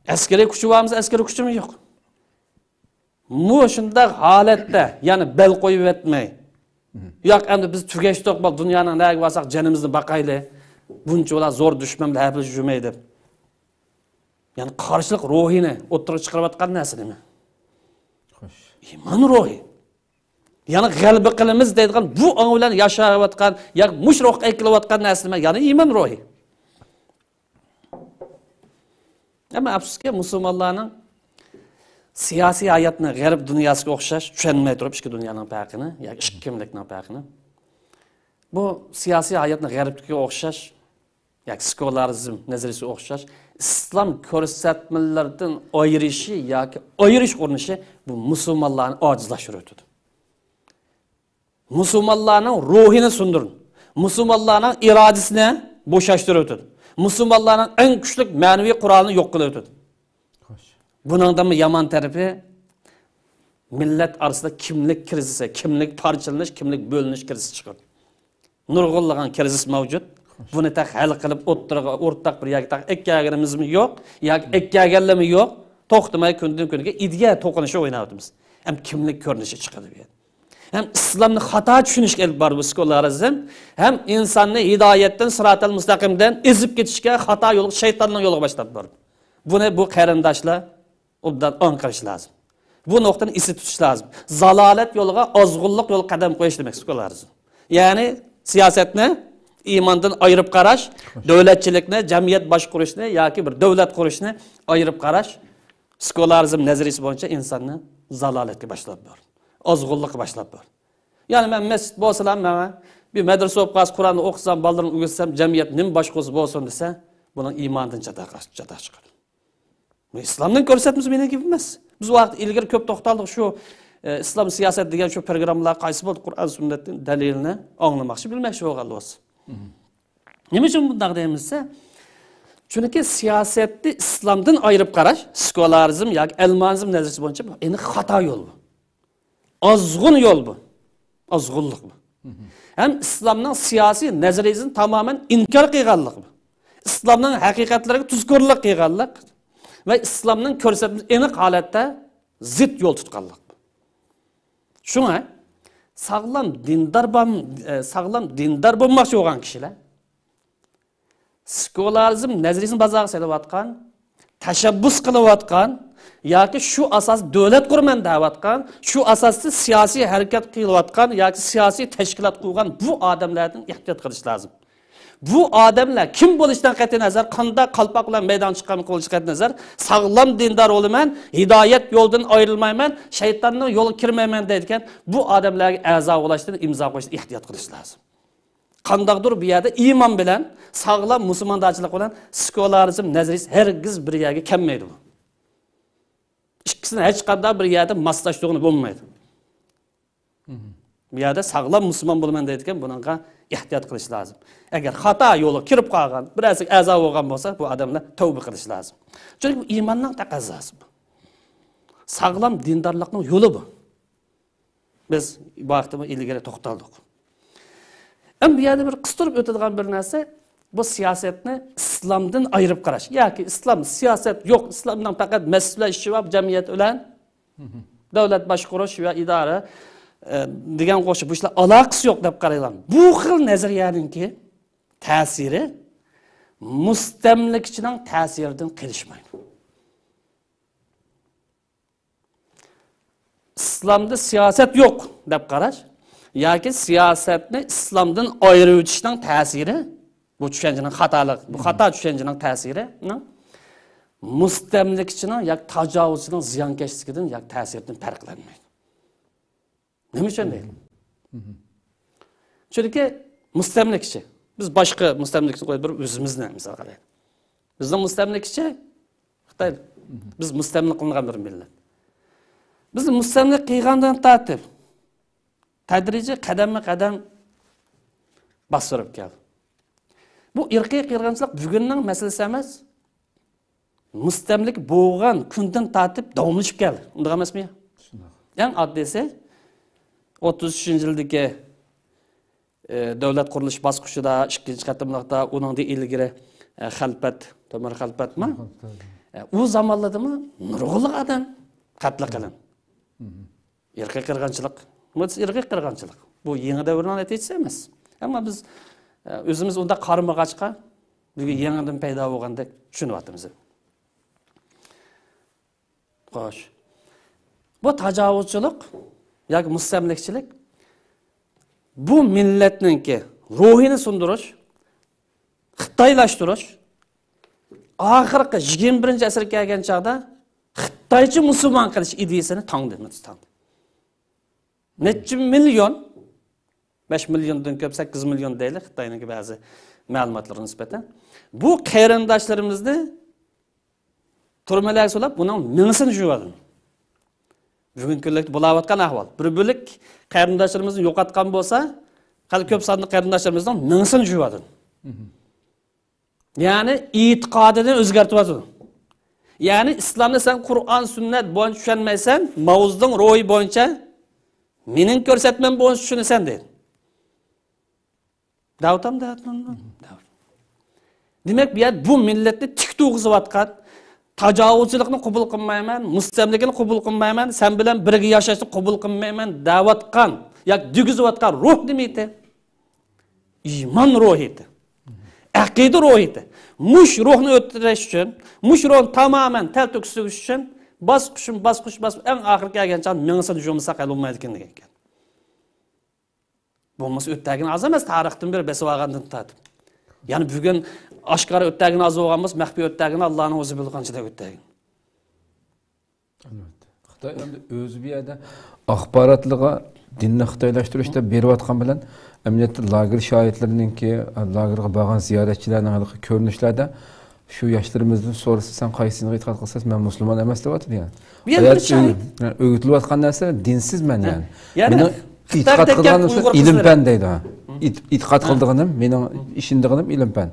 Askeri kuchu bağımız askeri kuchumuz yok. Bu şunda halette yani bel koyup etmey. Yok endi biz tugeştik bak dünyanın nereye varsak canımızı bakaylı. Bunca ola zor düşmemle hepimiz cümey deb. Yani karşılık ruhini oturup çıkarıvatkan nesili mi? İman ruhi. Yani galbi qilimiz deydigan bu ong bilan yashayotgan yoki mushroq ayqilayotgan narsa yani iymon ruhi. Ama afsuski musulmonlarning siyosiy hayotni g'arb dunyosiga o'xshash tushunmay turib ichki dunyoning farqini yoki ichki kimlikning farqini. Bu siyosiy hayotni g'arbga o'xshash yoki sekularizm nazariyasiga o'xshash islom ko'rsatmalaridan ayirishi yoki ayirish urinishi bu musulmonlarni ojizlashtiradi. Musulmonlarning ruhini sundurun. Musulmonlarning irodasini bo'shashtirib o'tadi. Musulmonlarning eng kuchli ma'naviy qurolini yo'q qilib o'tadi. Buningdan yomon tarafi millat orasida kimlik krizisi, kimlik parchalanish, kimlik bo'linish krizisi chiqadi. Nurg'unlagan krizis mavjud. Buni ta hal qilib o'rtaq bir yoki ekkaganimizmi yo'q, yoki ekkaganlimi yo'q, to'xtamay kundan kunga ideya to'qinishi o'ynayapmiz. Ham kimlik ko'rinishi chiqadi bu yerda. Hem İslam'ı hata düşünüşke elip var bu sekularizm, hem insanı hidayetten, sırat-ı müstakimden ezip geçişke hata yolu, şeytanın yolu başladı var. Bu qarindaşla obdan anqarish lazım. Bu noktanın isi tutuş lazım. Zalalet yoluga, azg'unlik yolu qadam qo'yish demek sekularizm. Yani siyasetni imandan ayırıp qarash, davlatchilikni, jamiyat boshqarishni yoki bir davlat qurishni ayırıp qarash sekularizm nazariyasi bo'yicha insonni zalolatga boshlab bor. Azg'unlik boshlab bor. Yani men mescid bo'lsam, men bir madrasa o'qib, Qur'onni o'qisam, bolalarni o'rgatsam, jamiyat nima boshqasi bo'lsin desa, buning iymondan chata chiqadi. Bu islomning ko'rsatmasi meni gibi emas. Biz vaqt ilgari ko'p to'xtaldik shu islom siyosat degan shu programmalar qaysi bo'ldi Qur'on sunnatning dalilini anglamoqchi, bilmoqchi bo'lgan bo'lsa. Nima uchun bunday deymizsa? Chunki siyosatni islomdan ayirib qarash, sekularizm yoki elmonizm nazariyasi bo'yicha endi xato yo'l bu. Azg'un yo'l bu. Azg'unlik bu. Hem İslam'ның siyasi nazariyasini tamamen inkar qilganlik bu. İslam'ның haqiqatlariga tuzkorlik qilganlik ve İslam'ның ko'rsatmasi aniq holatda zid yo'l tutganlik bu. Shunga sağlam dindar bo'lmoqchi bo'lgan kishilar sekularizm nazariyasini bazaga solayotgan, tashabbus qilayotgan yoki şu asas devlet kurman deyotgan, şu asasda siyasi harakat qilayotgan yoki siyasi tashkilot qurgan bu odamlardan ehtiyot qilish lazım. Bu odamlar kim bo'lishidan qat'iy nazar, qanday qalpoq bilan maydon chiqqan bo'lishidan qat'iy nazar, sog'lom dindor bo'laman, hidoyat yo'ldan ayrilmayman, shaytonning yo'liga kirmayman deydigan bu odamlarga a'zo bo'lishdan imzo qo'yishdan ehtiyot qilish lazım. Qandaqdir bu yerda iymon bilan, sog'lom musulmonlarchilik bilan sekularizm nazariyasi hargiz bir yerga kelmaydi bu. İkisini hech qanday bir yerda moslashtirg'ini bo'lmaydi. Bu yerda sağlam musulmon bo'laman deydigan bunga ehtiyot qilish lozim. Agar xato yo'lga kirib qolgan, birasi a'zo bo'lgan bo'lsa, bu odamlar tavba qilish lozim. Chunki bu iymonning taqozosi bu. Sağlam dindorlikning yo'li bu. Biz bu vaqtda ilgari to'xtaldik. Hem bir yerde bir kıstırıp ötediğin bir narsa bu siyasetni İslam'dan ayırıp qarash. Yoki İslam siyaset yok, İslam'dan fakat mesele işi var, cemiyet ölen, devlet başqurish ve idare degan qo'shib bu ishlar aloqasi yo'q deb qarayman. Bu xil nazariyaninki ta'siri mustamlikchining ta'siridan qilishmaydi. İslamda siyaset yok deb qarash yoki siyasetni İslamdan ayirib o'tishning ta'siri bu tushunchaning xatolik, bu xato tushunchaning ta'siri mustamlikchining yoki tajovuzchining ziyonkashligidan yoki ta'siridan farqlanmaydi. Nima uchun deydi? Chunki mustamlikchi biz boshqa mustamlikni qo'yib bir o'zimizni misol qilaylik. Bizning mustamlikchi Xitoy. Biz mustamlik qilingan bir millat. Biz mustamlik qilgandan tortib tadrijiy qadamma-qadam bostirib keldi. Bu irqiy qirg'inchilik bugunning masalasi emas. Mustamlik bo'lgan kundan tortib davomlashib keldi. Unday emasmi? Eng oddiysi 33-yildagi davlat qurilish bosqichida ikkinchi qatimliqda uningda ilgari xalpat, Tomar xalpatmi? U zamonladimi nurg'unlik odam qatl qilindi. Irqiy qirg'inchilik, bu irqiy qirg'inchilik. Bu yangi davrning natijasi emas. Ammo biz o'zimiz unda qarmag'achqa bugun yangidan paydo bo'lgandek tushunyapmiz. Xo'sh. Bu tajovuzchilik yoki mustamlikchilik bu millatninki ruhini sundirish, xitoylashtirish, oxirgi 21-asrga kelgan chog'da Xitoycha musulmon qilish ideyasini tangdi. Necha milyon 5 milyondan ko'p 8 milyon deylik Xitoyning ba'zi ma'lumotlarga nisbatan. Bu qarindoshlarimizni turmalarga solib, buning mingsini juvadi. Bugungi kunda bo'layotgan ahvol. Bir bo'lik qarindoshlarimizni yo'qotgan bo'lsa, hali ko'p sonli qarindoshlarimizning mingsini juvadi. Ya'ni e'tiqodini o'zgartiradi. Ya'ni islomni sen Qur'on, sunnat bo'yicha tushunmaysan, mavzuning ro'yi bo'yicha mening ko'rsatmam bo'yicha tushunasan deydi. Davtam. Demak, bu millatni tik to'g'izayotgan tajovuzchilikni qabul qilmayman, mustamlikni qabul qilmayman, sen bilan birga yashashni qabul qilmayman da'vatgan yoki dugizayotgan ruh demeydi. İman ruhiydi. Aqida ruhiydi. Mush ruhni o'tirish uchun, mush ruhni tamamen talto'kisish uchun bosqish eng oxirgi kelgancha mingsini jo'msa qilolmaydi ekan degan. Bo'lmasa o'tdagini az emas, tarixdan beri besib olgandan tortib. Ya'ni bugun oshkora o'tdagini az bo'lgan bo'lsa, maxfiy o'tdagini Allohning o'zi bilgancha o'tdagini. Albatta. Xitoy endi o'zi bu yerda axborotliga dinni xitoylashtirishda berayotgan bilan emniyetli lager şahitlerinin lagerga borgan ziyoratchilarning hali ko'rinishlarda shu yoshlarimizni so'rasa sen qaysini e'tiqod qilsangiz men musulmon emas deyapti yani. O'g'itlayotgan narsa dinsizman yani. Meni e'tiqod qilganim ilm fan deydi. E'tiqod qilganim mening ishimdig'inim ilm fan.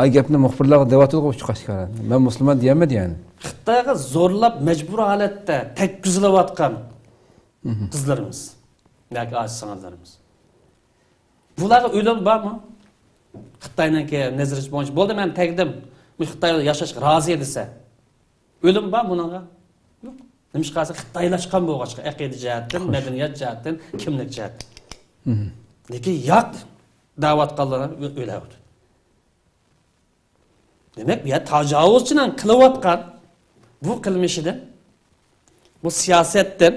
Ay gapni muxbirlarga deyapti chiqashgan. Men musulmon deyamadi yani. Xitoyga zo'rlab majbur holatda tekkizlayotgan qizlarimiz yoki oq-singillarimiz. Bularga o'lim bormi? Xitoyniki nazarish bo'yicha bo'ldi, men tegdim. Bu Xitoyda yashashga rozi desa, o'lim bor buningga? Yo'q. Nima qilsa xitoylashgan bo'lg'achqa aqida jihatdan, madaniyat jihatdan, kimlik jihatdan. Lekin yo'q da'vat qilganlar o'ladi. Demak, bu tajovuzchining qilayotgan bu qilmishida bu siyosatdan,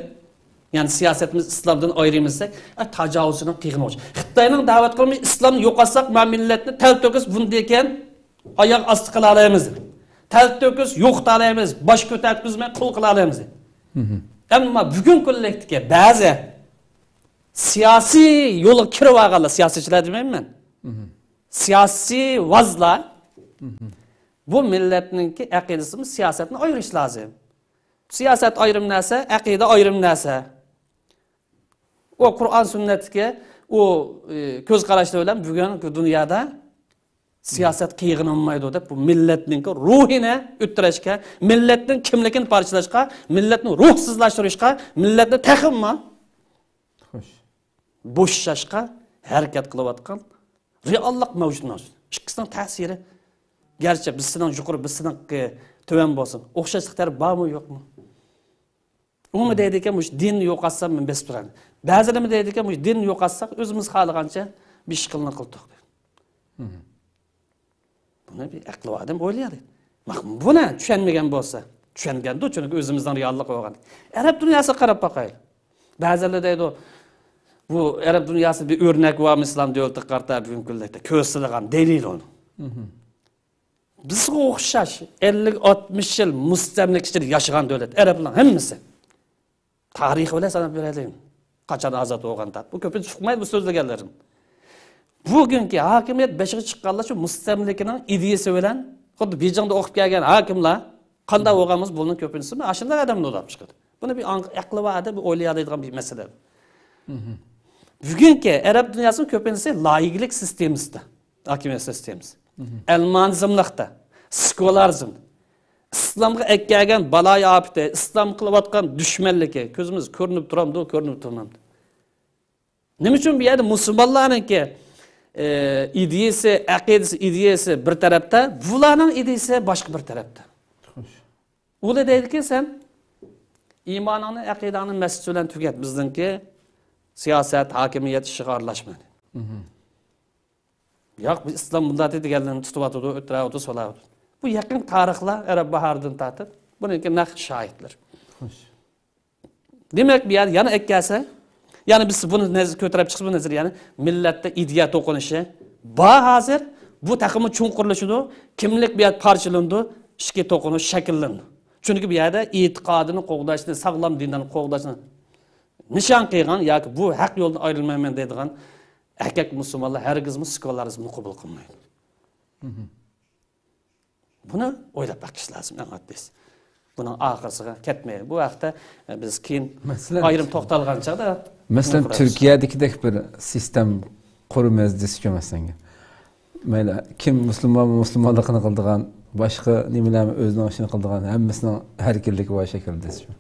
yani siyasetimiz İslam'dan ayrımızsak, tajovuzchining qilg'ini. Xitoyning da'vat qilmish islomni yo'qotsak, men millatni talto'kis bundayken oyoq osti qila olamiz. Talto'kis yo'qota olamiz, bosh ko'tartmizmay qul qila olamiz. Ammo bugun kunlikdagi ba'zi siyosiy yo'lga kirib olganlar, siyosatchilar demayman. Siyosiy vazlar bu millatninki aqidasini siyosatni ayirish lozim. Siyaset ayrım narsa, aqida ayrım narsa. O Kur'an sünnetke o göz qarashlar bilan bugungi dunyoda siyaset qiyg'inolmaydi deb bu millatning ruhini o'ttirishga, millatning kimligini parchalashga, millatni ruhsizlashtirishga, millatni taximma Xo'sh. bo'shashga harakat qilayotgan reallik mavjud. Ikkisining ta'siri garchi bizning yuqori, bizning to'van bo'lsin, o'xshashliklar bormi yo'qmi? Umi deydi ekan, mush din yo'qatsam men besib turadi. Ba'zilar deydi ekan, mush din yo'qatsak o'zimiz xohlagancha bir ish qildik. Buni bir aqli odam o'ylaydi. Buni tushunmagan bo'lsa, tushunganda, chunki o'zimizdan reallik bo'lgan. Arab dunyosiga qarab boqaylik. Ba'zilar deydi, bu Arab dunyosi bir o'rnak va islom davlatiga qarta bugungi kunda ko'rsatilgan dalil onu. Bizga o'xshash 50-60 yil mustamlikachilik yashagan davlat Arablar hammasi. Tarix bilan sanab beraylik. Qachon ozod bo'lganda. Bu ko'pincha chiqmaydi bu so'zlaganlarim. Bugungi hokimiyat beshiga chiqqanlar shu mustamlikaning ideyasi bilan xuddi Beijingda o'qib kelgan hokimlar qanday bo'lganmiz buning ko'pinchisi mana shunday odamni o'ylab chiqadi. Buni bir aqli va adab o'ylaydigan bir masala. Bugungi Arab dunyosining ko'pinchisi loyiglik sistemasida, hokimiyat sistemasi. Almanizmlikda, sekularizm, islomga ekkagan baloy ofati, islom qilayotgan dushmanligi ko'zimiz ko'rinib turamdi, ko'rinib turmamdi. Nima uchun bu yerda musulmonlarningki ideyasi, aqidasi, ideyasi bir tarafda, bularning ideyasi boshqa bir tarafda. Ular deydiki, sen iymoningni, aqidangni masjid bilan tugat, bizningki siyosat, hokimiyat ishiga aralashmaydi. Yo'q, biz islom millati deganlarni tutib o'tadi, o'tiradi, so'ladi. Bu yaqin tarixlar Arab bahoridan tortib, buniki naq shohidlar. Demak, bu yer yana ikkasi, ya'ni biz buni ko'tarib chiqib bu nazar, ya'ni millatda ideya to'qinishi va hozir bu taqimi chunqurlashidi, kimlik bu yer parchalandi, ishga to'qinish shakllandi. Chunki bu yerda e'tiqodini qo'g'dashni, sog'lom dindan qo'g'dashni nishon qilgan yoki bu haq yo'ldan ayrilmayman deydigan erkak musulmonlar hargizmi sekularizmni qabul qilmaydi. Buni o'ylab baqish lazım anlatdingiz. Bunun oxirisiga ketmaydi. Bu vaqtda biz keyin ayrim to'xtalgan chaqda masalan Turkiyadagidek bir sistem qurmaymiz desizmi masalan. Mayli kim musulmonligini qildigan, boshqa nimalarni o'zining ishini qildigan hammasining erkinligi va shaklda desizmi?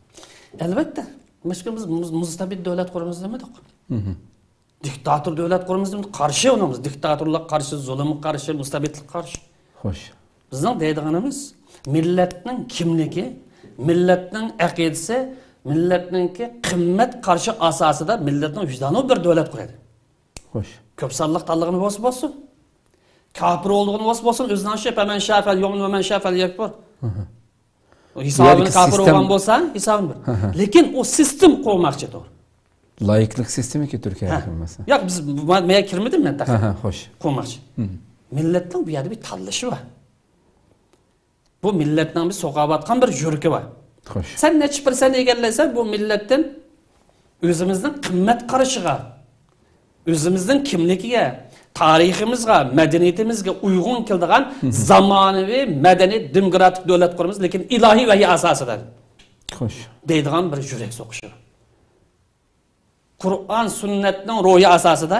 Albatta. Biz mustabid davlat quramiz demedik. Diktator davlat quramiz demedik. Qarshi o'namiz. Diktatorlik qarshi, zulmga qarshi, mustabidlik qarshi. Xo'sh. Bizning deydiganimiz millatning kimligi, millatning aqidasi, millatningki qimmat qarshi asosida millatning vijdoni bir davlat quradi. Xo'sh. Ko'p sonliq tanlig'ini bo'lsin. Kafir olduğunu bo'lsin, o'zidan shep hemen şafal, yo'g'in va men şafal yakbor. Hisobini kafir bo'lgan bo'lsa, hisobini bir. Lekin o sistem qo'ymoqchi to'g'ri. Layıklık sistemi ki Türkiye'de mesela. Yo'q, biz menga kirmadim men taxmin. Xo'sh. Qo'ymoqchi. Millatning bu yerda bir tanlashi bor. Bu millatning bir so'qabatgan bir yurki bor. Xo'sh. Sen necha % egallasan bu millatdan o'zimizning qimmat qarashiga, o'zimizning kimligiga, tariximizga, madaniyatimizga uyg'un keladigan zamonaviy madaniy demokratik davlat quramiz, lekin ilohiy vahiy asosida. Xo'sh. Deydigan bir yurak so'qishi. Kur'an sünnetinin ruhi asasida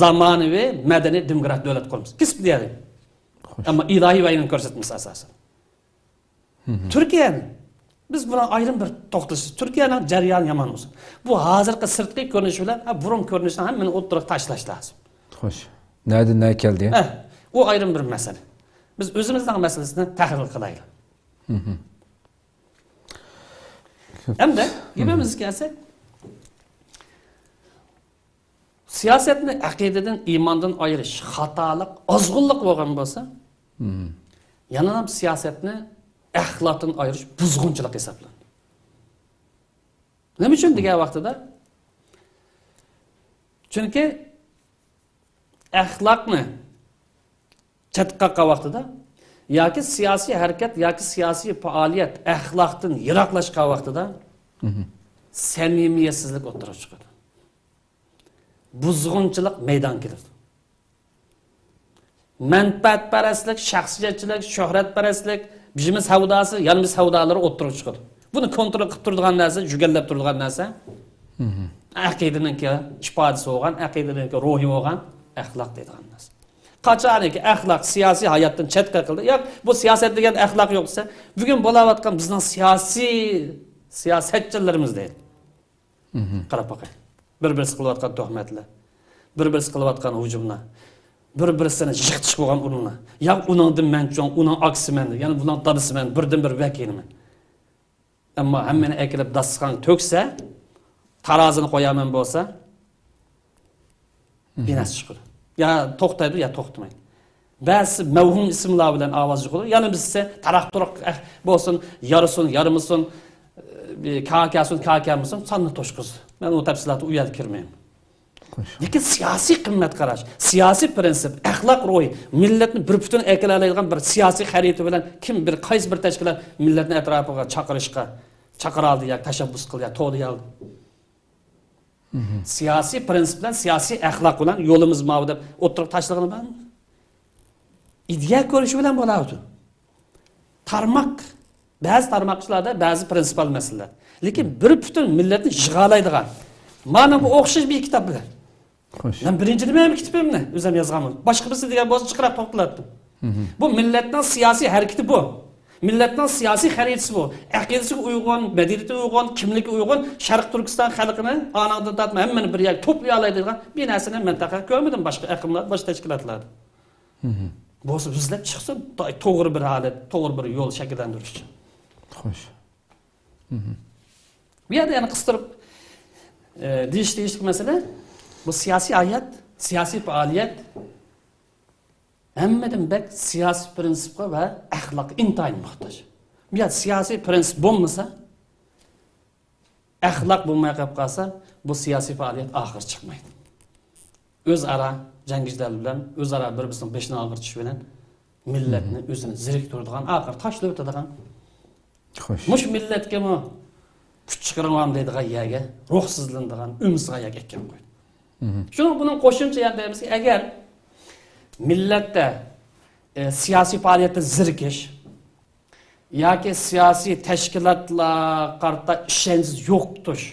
zamonaviy madaniy demokratik davlat quramiz. Kisb deydi. Ama ilahi vahiyning ko'rsatmasi asosida. Türkiye'nin biz buna ayrım bir to'xtalishimiz. Türkiye'nin jarayoni yomon bo'lsin. Bu hozirgi sirtqi ko'rinishi bilan burun ko'rinishini hammani o'ttirib tashlash lazım. Xo'sh. Nereden ne geldi? O ayrım bir mesele. Biz özümüzden meselesini tahlil qilaylik. Hem de yememiz gelse siyasetni aqideden, imandan ayırış, hatalık, azgınlık bo'lgan bo'lsa, yana ham siyasetni axloqdan ayırış, buzg'unchilik hisoblanadi. Nima uchun degan vaqtida? Chunki axloqni chatqa vaqtida yoki siyosiy harakat yoki siyosiy faoliyat axloqdan yiroqlashgan vaqtida samimiyatsizlik o'tirib chiqadi. Buzg'unchilik maydon keladi. Manfaatparastlik, shaxsiyatchilik, shuhratparastlik, bizning savdosi, yalnız savdolari o'tirib chiqadi. Buni kontrol qilib turadigan narsa, jugallab turadigan narsa aqidaningki ifodasi bo'lgan, aqidaningki ruhiy bo'lgan axloq deydigan narsa. Qachoniki axloq siyosiy hayotdan chetga qildi. Yo'q, bu siyosat degan axloq yo'q desa, bugun bo'layotgan bizning siyosatchilarimiz deydi. Qarab boqay. Bir-birisi qilayotgan tuhmatlar, bir-birisi qilayotgan hujumlar, bir-birisini yiqitish bo'lgan urinlar. Yo'q, uningdan men cho'ng, uning aksi men, ya'ni buning dadisi men, birdan-bir vakiliman. Ammo hammani akilib dasgan to'ksa, tarazini qo'yaman bo'lsa, binas chiqadi. Ya to'xtaydi, ya to'xtamaydi. Ba'zi mavhum ismlar bilan ovoz chiqadi. Yana bizsa taraqturuq bo'lsin, yarıсын, yarımısın, kakamasın, sanni to'shquz. Men o tafsilotga u yerga kirmayman. Lekin siyosiy qimmat qarash, siyosiy prinsip, axloq ruhi, millatni bir butun ekilaydigan bir siyosiy xarita bilan kim bir qaysi bir tashkilot millatni atrofiga chaqira oldi yoki tashabbus qildi yoki to'g'ri oldi. Siyosiy prinsip bilan siyosiy axloq bilan yo'limiz ma'vu deb o'tirib tashlag'ini ben ideya ko'rish bilan bo'ladi. Ba'zi tarmoqchilarda ba'zi prinsipal masalalar. Lekin bir butun millatni yig'alaydigan. Mana bu o'xshash bir kitob bilan. Xo'sh. Men birinchi nima kitobimni o'zim yozganman. Boshqa birisi degan bo'lsa chiqarib to'xtatdim. Bu millatning siyosiy harakati bu. Millatning siyosiy xaritasi bu. Aqidasiga uyg'un, madaniyatiga uyg'un, kimligiga uyg'un, Sharq Turkiston xalqini anadan tatma hammani bir yerga to'play oladigan bir narsani mintaqa ko'rmadim boshqa aqimlar, boshqa tashkilotlarda. Bo'lsa bizlar chiqsin, to'g'ri bir holat, to'g'ri bir yo'l shakllantirish uchun. Xo'sh. Bu yerda yana qistirib deyishlik masala bu siyosiy hayot, siyosiy faoliyat hammadan bak siyosiy prinsipga va axloqqa intayin muhtoj. Bu yer siyosiy prinsip bo'lmasa, axloq bo'lmay qolsa, bu siyosiy faoliyat oxir chiqmaydi. O'zaro jangchilar bilan, o'zaro bir-birisining beshini og'irtish bilan millatni o'zini ziriktiradigan, oxir tashlab o'tadigan. Xo'sh. Mush millatga mo kuch chiqaram deydigan yerga, ruhsizlanadigan, umsizga yerga ekkan qo'ydi. Shuni buning qo'shimcha yordamimizga agar millatda siyosiy faoliyatda zirkish yoki siyosiy tashkilotlar qarta ishonch yo'qtish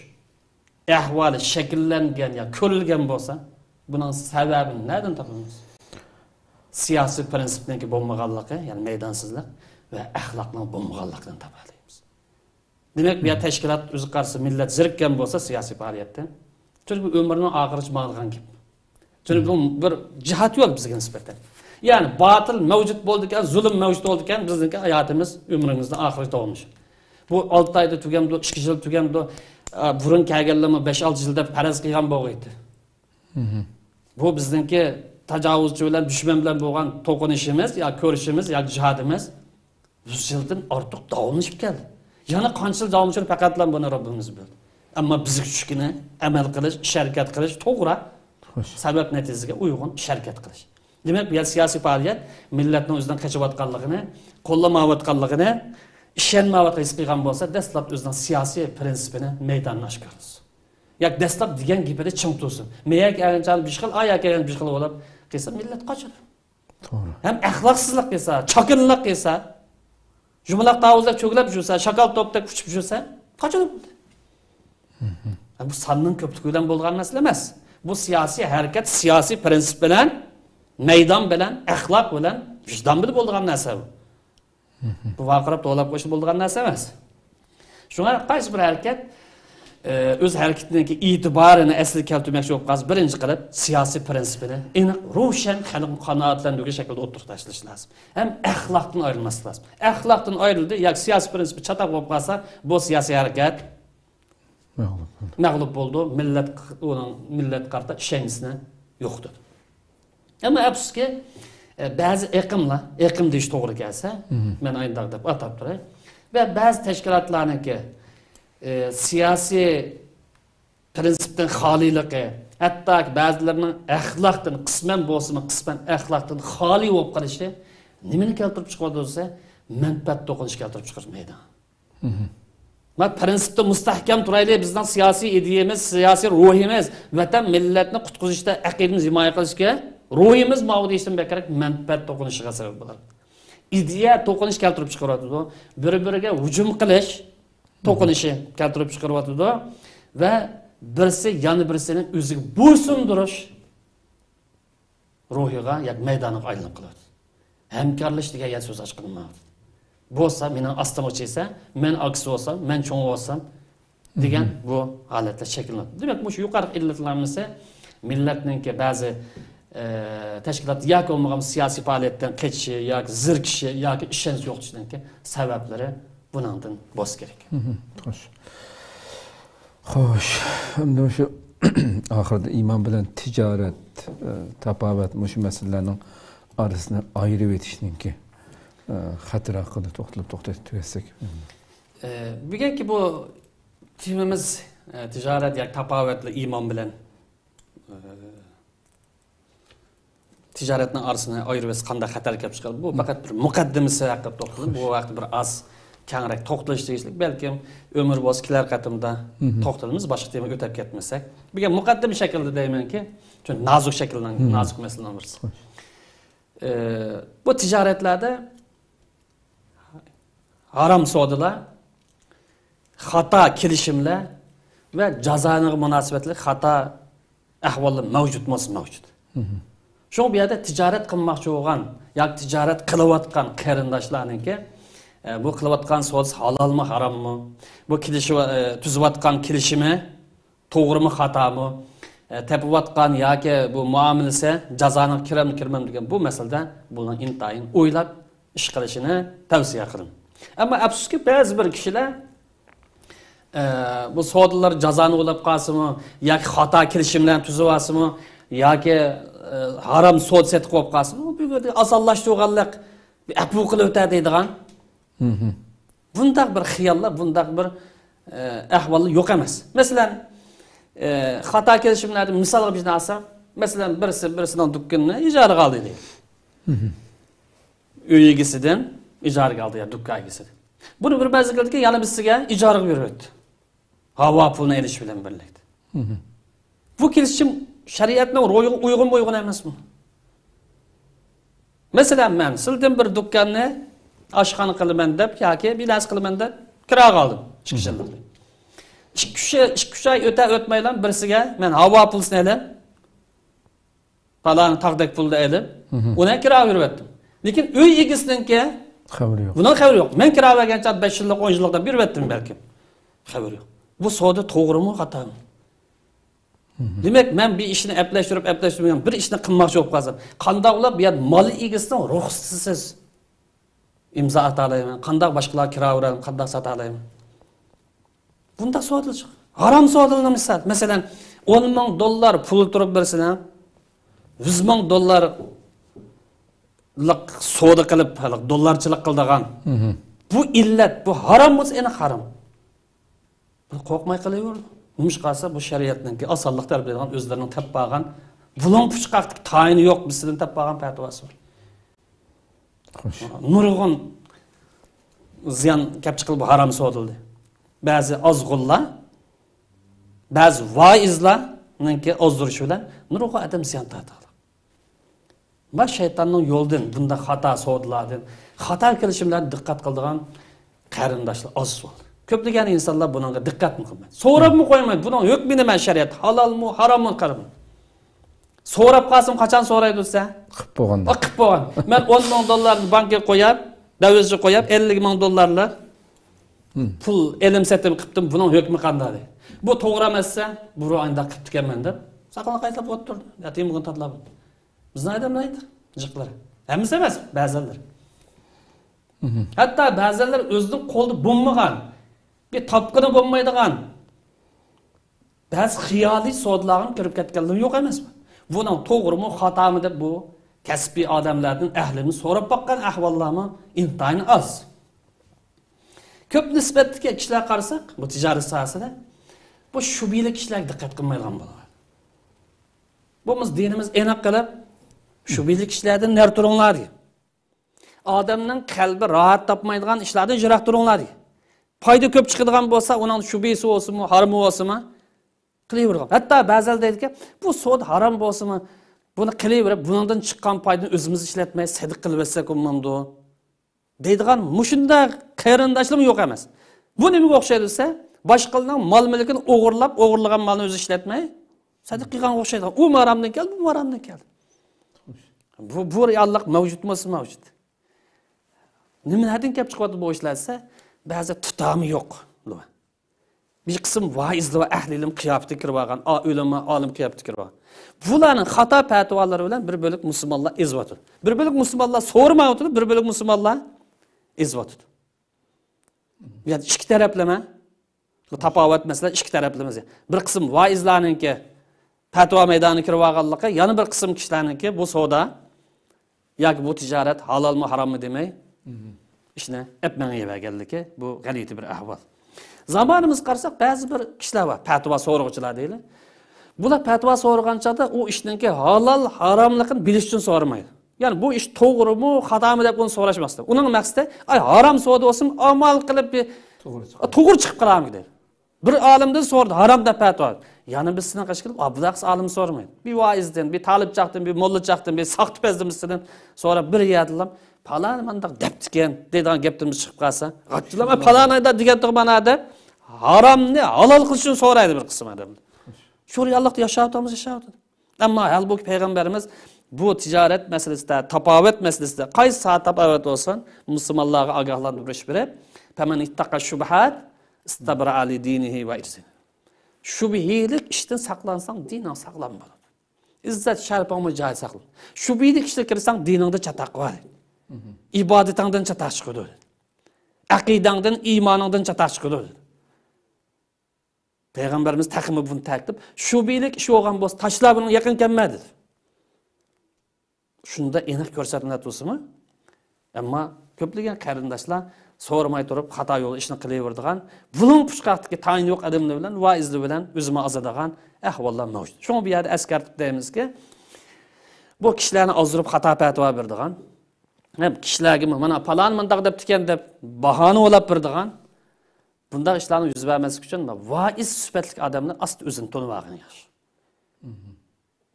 ahvoli shakllangan yoki ko'rilgan bo'lsa, buning sababini nereden topamiz? Siyosiy prinsipniki bo'lmaganligi, ya'ni maydonsizlik va axloqning bo'lmaganligidan topamiz. Demak, bu tashkilot o'zi qarshi millat zirkkan bo'lsa siyosiy faoliyatda, chunki umrning oxiriga ma'lgan gap. Chunki bu bir jihat yo'q bizga nisbatan. Yani batıl mevcut bo'ldikan, zulm mevcut bo'ldikan, bizningki hayotimiz, umrimizning oxiriga olmuş. Bu 6 oyda tugamdi, 2 yil tugamdi, burun kelganlarmi 5-6 yilda faraz qilgan bo'lg'aydi. Bu bizningki tajovuzchi bilan, dushman bilan bo'lgan to'qinishimiz, yo ko'rishimiz, yo jihadimiz 100 yildan ortiq davomlashib keldi. Yana qancha yil davomlashib faqatlan buni Robbimiz bildi. Ammo bizga tushkini amal qilish, harakat qilish to'g'ri. Sabab natijaga uyg'un harakat qilish. Demak, bu siyosiy faoliyat millatning o'zidan qochayotganligini, qo'llamayotganligini, ishonmayotgan his qilgan bo'lsa, dastlab o'zining siyosiy prinsipini maydonga chiqaradi. Yo'q, dastlab degan gapida ching tursin. Meyak aganchal bir xil, ayak agan bir xil bo'lib, qilsa millat qochadi. To'g'ri. Ham axloqsizlik qilsa, chokinlik qilsa, jumlaq tavuzlab cho'glab yursa, shakal topda kuchib yursa, qochadi. Bu sonning ko'pligi bilan bo'lgan masala emas. Bu siyosiy harakat, siyosiy prinsip bilan, maydon bilan, axloq bilan, vijdon bilan bo'lgan narsa bu. Bu vaqirab to'lab qo'shib bo'lgan narsa emas. Shunga qaysi bir harakat o'z harakatiniki e'tiborini asli keltirmoqchi bo'lib qolsa, birinchi qilib siyosiy prinsipini aniq, ro'shan, xalqni qanoatlantiruvchi shaklda o'tirib tashlash lozim. Ham axloqdan ayrilmaslik lozim. Axloqdan ayrildi, yoki siyosiy prinsipi chatoq bo'lib qolsa, bu siyosiy harakat mag'lub bo'ldi, millat qarta ishonchisini yo'qotdi. Ammo afsuski ba'zi aqim deyish to'g'ri kelsa, men ayndaq deb atab turay, va ba'zi tashkilotlarniki siyosiy prinsipdan xoliligi, hatto ba'zilarining axloqdan qisman bo'lsa, qisman axloqdan xoli bo'lib qolishi nimani keltirib chiqadi desa, manfaat to'qinish keltirib chiqarmaydi. Ma prinsipda mustahkam turaylik, bizning siyosiy ideyamiz, siyosiy ruhimiz vatan millatni qutqizishda aqidamizni himoya qilishga ruhimiz mavdiyishdan bekarak manfaat to'qinishiga sabab bo'ladi. Ideya to'qinish keltirib chiqaradi. Bir-biriga hujum qilish to'qinishi keltirib chiqaryapti va birisi yana birisini o'ziga bo'ysundirish ruhiga yak maydoniga aylanib qoladi. Hamkorlash degan ya so'z ochqinmaydi. Bo'lsa, mening ostim ochsa, men aksi bo'lsam, men cho'ng bo'lsam degan bu holatlar shakllanadi. Demak, bu yuqori illatlarimiz millatninki ba'zi tashkilot yoki bo'lmagan siyosiy faoliyatdan qochishi yoki zirkishi yoki ishonch yo'qlishining sabablari bundan bo'lishi kerak. Xo'sh. Xo'sh, endi shu oxirida iymon bilan tijorat, tapovat shu masalalarning orasini ayirib etishninki xatar haqida to'xtalib tugatsak. Bugungi bu temamiz tijorat yoki tapovatli iymon bilan tijoratning orasini ayirib etish qanday xatar kelib chiqadi. Bu faqat bir muqaddimasi haqida to'xtalib, bu vaqt bir az kengroq to'xtalish deyishlik, balkim ömür bo'z kelar qatimda to'xtalamiz, boshqa tema o'tib ketmasak. Bugun muqaddim shaklda deymanki, chunki nozik shakldan, nozik masaladan birisi. Bu tijoratlarda haram savdolar, xato kelishimlar va jazoga munosabatli xato ahvollar mavjud mavjud. Shu bu yerda tijorat qilmoqchi bo'lgan yoki tijorat qilayotgan qarindoshlarningki bu qilayotgan savdosi halolmi harommi, bu tuzayotgan kelishimi to'g'rimi xatomi, tepayotgan yoki bu muomalasi jazoga kirami degan bu masalada buni intayin o'ylab ish qilishini tavsiya qilaman. Ammo afsuski ba'zi bir kishilar bu savdolar jazoni o'ylab qolsinmi yoki xato kelishimlar tuzyapsizmi yoki haram savdo setib qo'yib qolsinmi, bu yerda osonlashtirganlik apu qilib o'tadi deydigan. Bundaq bir xiyollar, bundaq bir ahvollar yo'q emas. Masalan, xato kelishimlarni misolga bir narsa, masalan, birisining dukkanini ijaraga oldi deydi. Uy egasidan ijaraga oldi ya dukkan egasi. Buni bir ba'zi qildiki, yana bizga ijaraga berib o'tdi. Havo pulini elish bilan birlikda. Bu kelishim shariatning uygun emasmi? Masalan, men sizdan bir dukkanni oshxona qilaman deb yoki bilas qilaman deb kiraga oldim. 2 yillik. 2 oy o'tmaylan birisiga men havo pulini elib, falan taqdak pulni elib, uni kiraga berib o'tdim. Lekin uy egasininki xabari yo'q. Bundan xabar yo'q. Men kira vergancha 5 yillik, 10 yillikdan berib o'tdim balkim. Xabar yo'q. Bu savdo to'g'rimi, xatomi? Demak, men bir ishni aplashtirib bir ishni qilmoqchi bo'lib qolsam, qanday ular bu yer mol egasidan ruxsatsiz imzo ata olayman, qanday boshqalar kira veraman, qanday sota olayman. Bunda savdo chiq. Harom savdolar misol. Masalan, $10,000 pul turib birsina $100,000 savdo qilib, dollarchilik qildigan. Bu illat, bu harom bo'lsa, eni harom. Bu qo'rqmay qilaver. Nimish qilsa bu shariatningki osonlik tarbiyadan o'zlarining tappagan, bulon puchqaqlik tayini yo'q, bizdan tappagan fatvosi bor. Xo'sh. Nurg'un ziyon kelib chiqilib bu harom savdoldi. Ba'zi ozg'unlar, ba'zi vaizlarningki ozdirish bilan nurg'un odam ziyon tortadi. Va shaytonning yo'ldan bunda xato savdolardan, xato kelishimlarga diqqat qiladigan qarindoshlar oz bo'ldi. Ko'plagan insonlar bunga diqqat qilmaydi. So'rabmi qo'ymaydi. Buning hukmi nima shariat? Halolmi, harommi qarab. So'rab qolsam qachon so'raydi desa? Qilib bo'lganda. Qilib bo'lgan. Men $10,000 bankka qo'yib, davizga qo'yib $50,000 pul elim setib qildim. Buning hukmi qanday? Bu to'g'ri emassa, bu ro'yinda qilib ekanman deb saqlab qaytlab o'tirdi. Yatim bug'un tadlab. Bizning odamlar aytdi, jiqlar. Hammasi emas, ba'zilar. Hatta ba'zilar o'zining qo'lida bo'lmagan, bir topqini bo'lmaydigan ba'zi xiyoliy savdolarni kirib ketganlar yo'q emasmi? Buning to'g'rimi, xatomi deb bu kasbiy odamlarning ahlini so'rab boqqan ahvollarni intayin oz. Ko'p nisbatdagi kishilar qarasak, bu tijorat sohasida bu shubhali kishilarga diqqat qilmaydigan bo'ladi. Bu biz dinimiz aniq qilib shubhali kishilardan nar turinglar. Odamning qalbi rohat topmaydigan ishlardan yiroq turinglar. Foyda ko'p chiqadigan bo'lsa, uning shubhasi bo'lsinmi, haromi bo'lsinmi, qilavergan. Hatto ba'zan deydiki, bu savdo harom bo'lsinmi, buni qilaverib, bundan chiqqan foydani o'zimiz ishlatmay sadiq qilib etsak bo'lmamdi. Deydigan mushunda qarindoshlar yo'q emas. Bu nimaga o'xshaydi desa, Boshqalarning mol-mulkini o'g'irlagan molni o'zi ishlatmay, sadiq qilgan o'xshaydi. U maramdan keldi, bu maramdan keldi. Bu reallik mavjudmi, mavjud. Nimalardan kelib chiqyapti bu ishlarsa, ba'zi tutami yo'q. Bir qism vaizli va ahli ilm qiyofati kirib olgan, ulama, olim qiyofati kirib olgan. Bularning xato fatvolari bilan bir bo'lik musulmonlar ezvatdi. Bir bo'lik musulmonlar so'rmayotdi, bir bo'lik musulmonlar ezvatdi. Yani ikki taraflama bu tafovut masala ikki taraflama. Bir qism vaizlarningki fatvo maydoniga kirib olganligi, yana bir qism kishilarningki bu savdo yoki bu tijorat halolmi harommi demay ishni epmanga berganligi bu g'alati bir ahvol. Zamanımız qarsak ba'zi bir kishilar bor, fatvo so'rg'uvchilar deyli. Bular fatvo so'rganchada u ishninki halol haromligini bilish uchun so'ramaydi. Yani bu ish to'g'rimi, xatomi deb uni so'rashmasdi. Uning maqsadi ay harom savdo bo'lsin, amal qilib bir to'g'ri chiqib qolarmi deydi. Bir olimdan so'rdi, harom deb fatvo. Yani biz sizdan qash qilib, abudaqs olim so'ramaydi. Bir vaizdan, bir talibchaqdan, bir mollachaqdan, bir saqtpezimizdan so'rab bir yadilam falan mandaq deptiken deydigan gapimiz chiqib qolsa, g'achilama falanayda degan tug'manada haromni halol qilish uchun so'raydi bir qism odamlar. Shu reallikda yashayotamiz. Ammo halbuki payg'ambarimiz bu tijorat masalasida, tafovut masalasida qaysi soat tafovut bo'lsin, musulmonlarga ogohlantirish berib, "Faman ittaqa shubuhat istabra ali dinihi va irsihi." Shubhilik ishdan saqlansang, dining saqlam bo'ladi. İzzat sharpongni joy saqla. Shubhilik ishga kirsang, diningda chataq bor. İbadetingdan chataq chiqadi. Aqidangdan, iymoningdan chataq chiqadi. Peygamberimiz takımı bunu taktib, şubilik iş olgan bo'lsa, tashlab uni yaqin kelmadi. Shunda aniq ko'rsatiladi o'simi? Ammo ko'plagan qarindoshlar so'ramay turib, xato yo'l ishni qilaveradigan, buning puchqaqdagi tayin yo'q odamlar bilan vaizli bilan o'zini azadagan ahvollar mavjud. Shuni bu yerda eskartib deymizki, bu kishilarni ozdirib xato fatvo beradigan, ham kishilarga mana falon mundaq deb tikan deb bahona olab beradigan bunda işlerini yüz vermesi için vaiz süpetlik adamlar asıl özünü tanımakın yaş.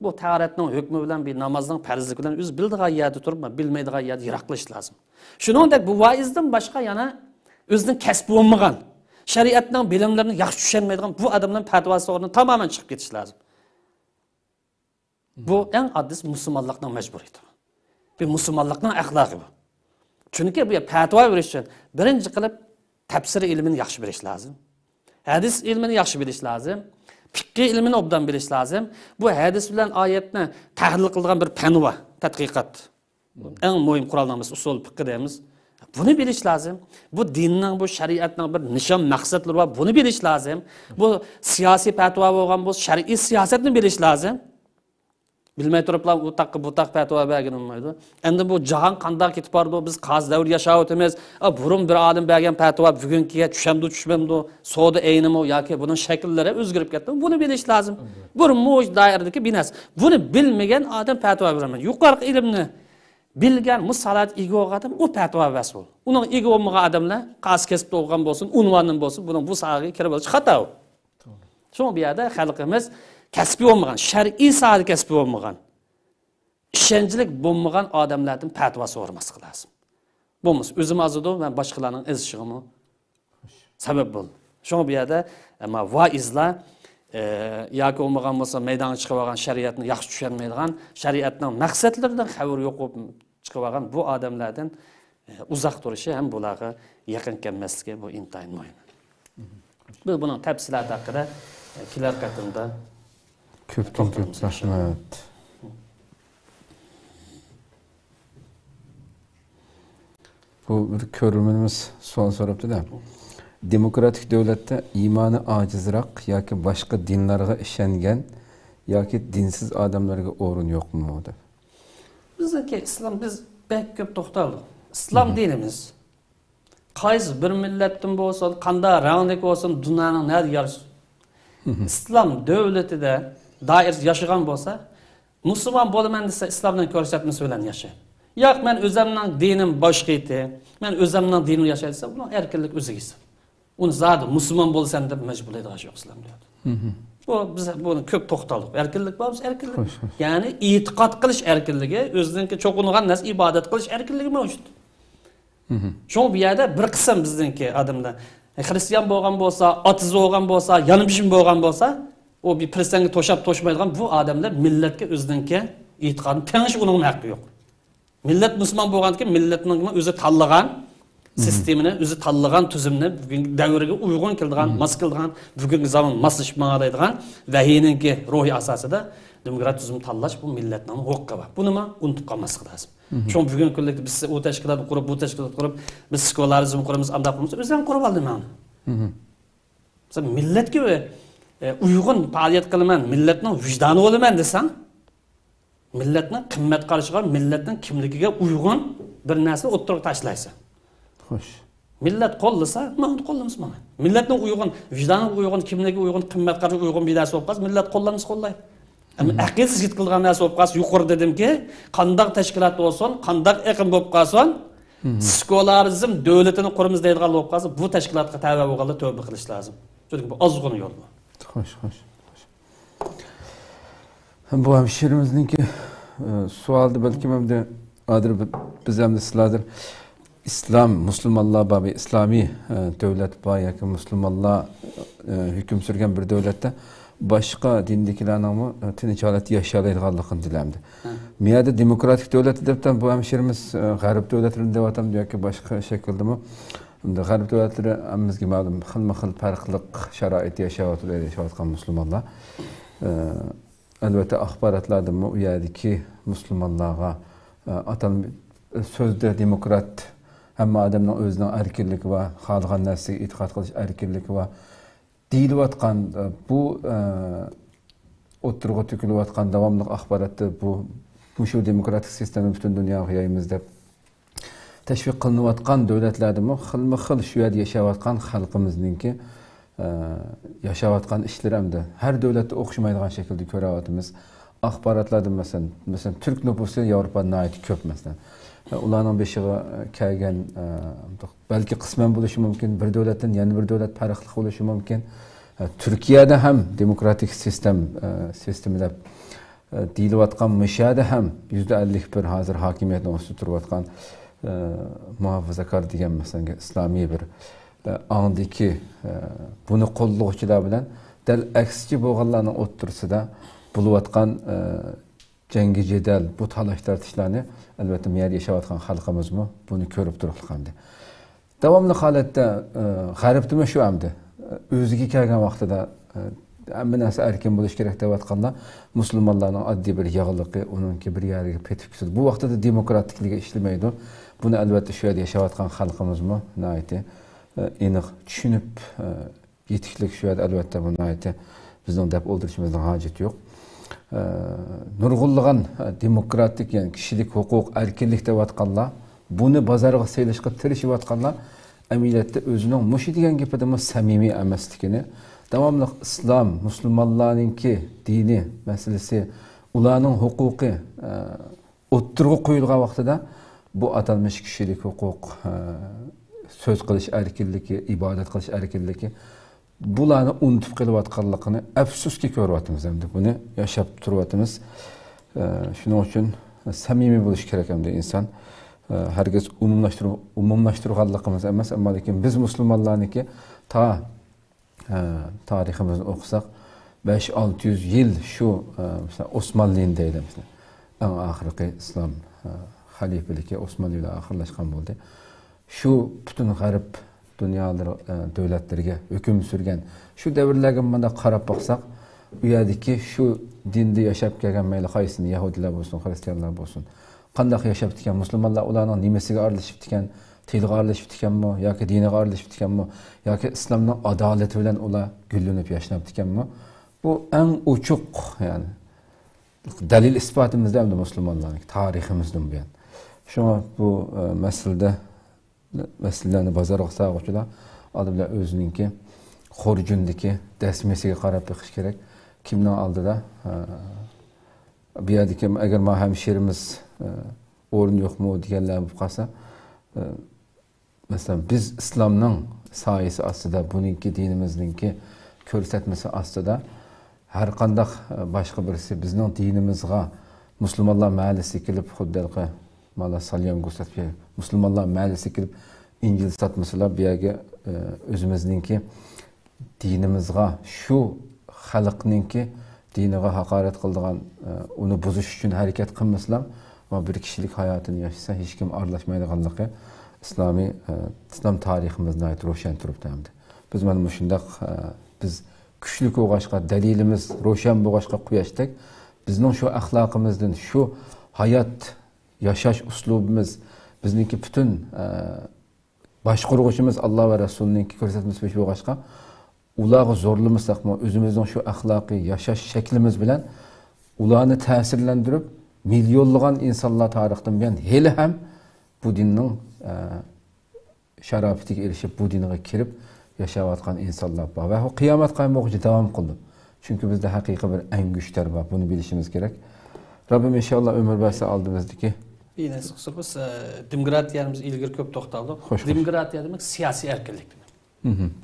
Bu taharetinin hükmü bilen bir namazın perzlik bilen öz bildiği yerde durma, bilmediği yerde yıraklayış lazım. Şunun da bu vaizden başka yana özünün kesbi olmayan, şeriatının bilimlerini yaxşı düşenmeydiğin bu adamların fetvası oradan tamamen çıkıp geçiş lazım. Bu en adres Müslümanlıktan mecburiydi. Bir Müslümanlıktan ahlakı bu. Çünkü bu fetva veriş için birinci kılıp tefsir ilmini yaxşı bilish lazım. Hadis ilmini yaxşı bilish lazım. Fiqh ilmini obdan bilish lazım. Bu hadis bilan oyatni tahlil qilgan bir fan va tadqiqot. Eng muhim qurollarimiz usul fiqh deymiz. Bunu bilish lazım. Bu dinning, bu shariatning bir nishon maqsadlari va buni bilish lazım. Bu siyosiy fatvo bo'lgan bu shar'iy siyosatni bilish lazım. Bilmay turiblar u taqqa bu taq fatvo bergan olmaydi. Endi bu jahon qanday ketib bordi? Biz qoz davr yashayotimiz. Burun bir olim bergan fatvo bugungiga tushmamdi, savdo aynimi yoki buning shakllari o'zgarib ketdi. Buni bilish lazım. Bir muj doiradagi binas. Buni bilmagan odam fatvo bermaydi. Yuqori ilmni bilgan musallat ega olgan u fatvo bersin. Uning ega olmagan odamlar qoz kesib o'qigan bo'lsin, unvondan bo'lsin, buning bu sohaga kirib olish xato. Shu bu yerda xalqimiz kasbi olmagan, shar'iy sohada kasbi olmagan, ishonchlik bo'lmagan odamlardan fatvo so'ramaslik lazım. Bo'lmasa o'zim azida va boshqalarning ezishig'imi sabab bo'ldi. Shunga bu yerda vaizlar yoki olmagan bo'lsa maydonga chiqib olgan shariatni yaxshi tushunmaydigan, shariatning maqsadlaridan xabar yo'q bo'lib chiqib olgan bu odamlardan uzoq turishi ham bularga yaqin kelmasligi bu intayin muhim. Biz buning tafsiloti haqida kelar qatimda Köpten rahmet. Bu bir körülmenimiz son sorup da. Demokratik devlette imanı acizrak yoki başka dinlarga işengen yoki dinsiz adamlarga o'rin yok mu o da? Bizdeki İslam biz pek köp to'xtaldik. İslam dinimiz qaysi bir millatdan bo'lsin, qanday ranglik bo'lsin, dunyoning har yarısı. İslam devletide dair yaşayan bolsa, Müslüman bo'laman desa İslamdan ko'rsatmasi bilan yashaydi. Yo'q, men o'zimning dinim boshqa edi. Men o'zimning dinimni yashaysa, buni erkinlik o'ziga. Uni zodi Müslüman bo'lsan deb majburlaydigan yo'q İslam deydi. Bu biz buni ko'p to'xtaldik. Erkinlik borsa erkinlik. Ya'ni e'tiqod qilish erkinligi, o'zininki cho'qingan narsa ibodat qilish erkinligi mavjud. Shu bu yerda bir qism bizningki odamlar Hristiyan bo'lgan bo'lsa, ateiz bo'lgan bo'lsa, yanibishim bo'lgan bo'lsa, o bir prestanga to'shab to'shmaydigan bu odamlar millatga o'zininki e'tiqodini tanış uning haqqi yo'q. Millat musulmon bo'lgandan millatning o'zi tanlagan sistemini, o'zi tanlagan tuzumni bugungi davrga uyg'un keladigan, mos keladigan, bugungi zamon moslashmaydigan vahiyninki ruhiy asosida demokratik tuzum tanlash bu millatning huquqi bor. Buni men unutib qolmaslik lozim. Çünkü bugün kunlikda biz o teşkilatni qurib, bu teşkilatni qurib, biz skolarizm quramiz, anda quramiz. O'zim qurib oldim men. Sen millatga uyg'un faoliyat qilaman, millatning vijdoni bo'laman desang, millatning qimmat qarashiga, millatning kimligiga uyg'un bir narsa o'ttirib tashlaysan. Xo'sh. Millat qo'llasa, men qo'llaymiz mana. Millatning uyg'un, vijdoniga uyg'un, kimligiga uyg'un, qimmat qarashiga uyg'un bir narsa bo'lib qolsa, millat qo'llaymiz, qo'llaydi. Ama aqidsiz yetkilgan narsa bo'lib qolsa, yuqori dedimki, qandaq tashkilot bo'lsin, qandaq iqim bo'lib qolsin, skolarizm davlatini quramiz deydigan bo'lib qolsa, bu tashkilotga tavba bo'lganda tavba qilish lozim. Chunki bu ozg'un yo'l bu. Xo'sh. Bu hemşirimizningki sualda balki hamda adir biz hamda sizlardir İslam, Müslümanlar babi İslami devlet var yoki Müslümanlar hüküm sürgen bir devlette başka dindekilerinin tinch holatda yashaydiganligini dilamdi. Miyada demokratik devlet debdan bu hemşirimiz g'arb devletlerinde devatam yoki boshqa shakldami? G'arb devletleri hammamizga ma'lum xilma-xil farqli sharoitda yashayotgan musulmonlar. Albatta axborotlarda u yerdagi musulmonlarga atalgan so'zda demokrat hamma odamning o'zining erkinligi va xohlagan narsaga e'tiqod qilish erkinligi va deyilayotgan bu o'tirg'i to'kilayotgan davomli axborotda bu shu demokratik sistemni butun dunyoga yaymiz deb tashviq qilinayotgan davlatlardami xilma-xil shu yerda yashayotgan xalqimizningki yashayotgan ishlar hamda har davlatda o'xshamaydigan shaklda ko'ryapmiz. Axborotlarda masalan Türk nüfusu Yevropada ko'p masalan. Ularning beshiga kelgan balki qisman bo'lishi mumkin, bir davlatdan yana bir davlat farqli bo'lishi mumkin. Turkiyada ham demokratik sistemida deyilayotgan mishada ham %51 hozir hokimiyatni ustida turayotgan muhofazakor degan masalan islomiy bir andiki buni qo'llovchilar bilan dal aksichi bo'lganlarning o'ttirsida bo'layotgan jangi jadal bu talash tortishlarni albatta yer yashayotgan xalqimizmi buni ko'rib turibdi. Davomli holatda g'arbda shu hamda o'ziga kelgan vaqtida hamma narsa erkin bo'lish kerak deyotganlar musulmonlarning oddiy bir yig'iliqi uningki bir yeriga petib ketdi. Bu vaqtda demokratikligi ishlamaydi. Buni albatta shu yerda yashayotgan xalqimizmi naydi aniq tushunib yetiklik shu yerda albatta buni naydi bizning deb o'ldirishimizning hojati yo'q. Nurg'unlagan demokratik yani kishilik huquq erkinlik deyotganlar buni bozorga selishga tirishayotganlar amaliyotda o'zining mushi degan gapida samimiy emasligini davomli islom musulmonlarningki dini masalasi ularning huquqi o'ttirg'i qo'yilgan vaqtida bu atalmish kishilik huquq so'z qilish erkinligi ibodat qilish erkinligi bularni unutib kelayotganligini afsuski ko'ryapmiz hamda buni yashab turyapmiz. Shuning uchun samimiy bo'lish kerak hamda inson herkes umumlashtirganligimiz emas, ammo lekin biz musulmonlarniki tariximizni o'qisak 500-600 yil shu Osmonlining deymiz. Eng oxirgi islom xalifaligi Osmonlilar oxirlashgan bo'ldi. Shu butun g'arb dunyolar davlatlarga hukm surgan shu davrlarga mana qarab boqsak, u yerdagi shu dinda yashab kelgan mayli qaysini yahudilar bo'lsin, xristianlar bo'lsin, qanday yashab ekan musulmonlar ularning nimasiga aralashib ekan, tiliga aralashib ekanmi yoki diniga aralashib ekanmi yoki islomning adolati bilan ular gullanib yashnab ekanmi? Bu eng ochiq yani dalil isbotimizda hamda musulmonlarning tariximizdan bu. Shunga bu masalalarni bozorga sag'uvchilar oldimda o'zininki xurjundagi dasmasiga qarab beqish kerak. Kimning oldida bu yerdagi agar ma hemşirimiz o'rin yo'qmi deganlar bo'lib qolsa, masalan biz islomning soyasi ostida, buningki dinimizningki ko'rsatmasi ostida har qanday boshqa birisi bizning dinimizga musulmonlar mahallasi kelib xuddalqa mala salyan ko'rsatib musulmonlar mahallasi kelib injil satmasalar bu yerga özümüzningki dinimizga, şu xalqningki diniga haqorat qildigan, uni buzish uchun harakat qilmaslam va bir kishilik hayotini yashasa hech kim aralashmaydiganligi islom tariximizda ayt ro'shan turibdi hamda. Biz mana shundaq biz kuchli bo'lg'ashqa, dalilimiz ro'shan bo'lg'ashqa quyoshdek, bizning shu axloqimizdan, shu hayot yashash uslubimiz, bizningki butun boshqaruvchimiz Alloh va Rasulining ko'rsatmasi bo'lg'ashqa, ularga zo'rlamasaqmi, o'zimizning shu axloqiy yashash shaklimiz bilan ularni ta'sirlantirib, milyonlagan insonlar tarixdan buyon hali ham bu dinning sharofatiga erishib, bu dinga kirib yashayotgan insonlar bor va qiyomat qaymoqchi davom qildi. Chunki bizda haqiqiy bir angushlar bor, buni bilishimiz kerak. Rabbim inshaalloh umr bersa oldimizdagi yine biz demokratiyamiz ilgari ko'p to'xtaldik. Demokratiya demek siyasi erkinlik.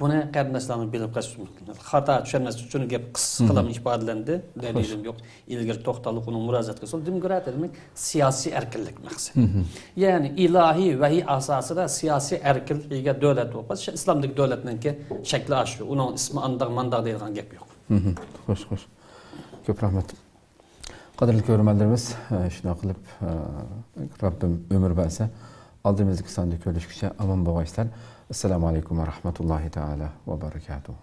Buni qarindoshlarimiz bilib qo'yishimiz kerak. Xato tushunmaslik uchun gap qisqa qilib ifodalandi. Dalilim yo'q. Ilgari to'xtalib uni murojaat qilsa, demokratiya demek siyasi erkinlik maqsad. Ya'ni ilohiy vahiy asosida siyasi erkinlikga davlat bo'lsa, islomdagi davlatninki shakli shu. Uning ismi andaq mandaq deyilgan gap yo'q. Xo'sh. Ko'p rahmat. Qadrli ko'ruvchilarimiz, shuna qilib Rabbim umr bersa, oldimizdagi sonda ko'rishguncha omon bo'linglar. Assalomu alaykum va rahmatullohi taala va barakatuh.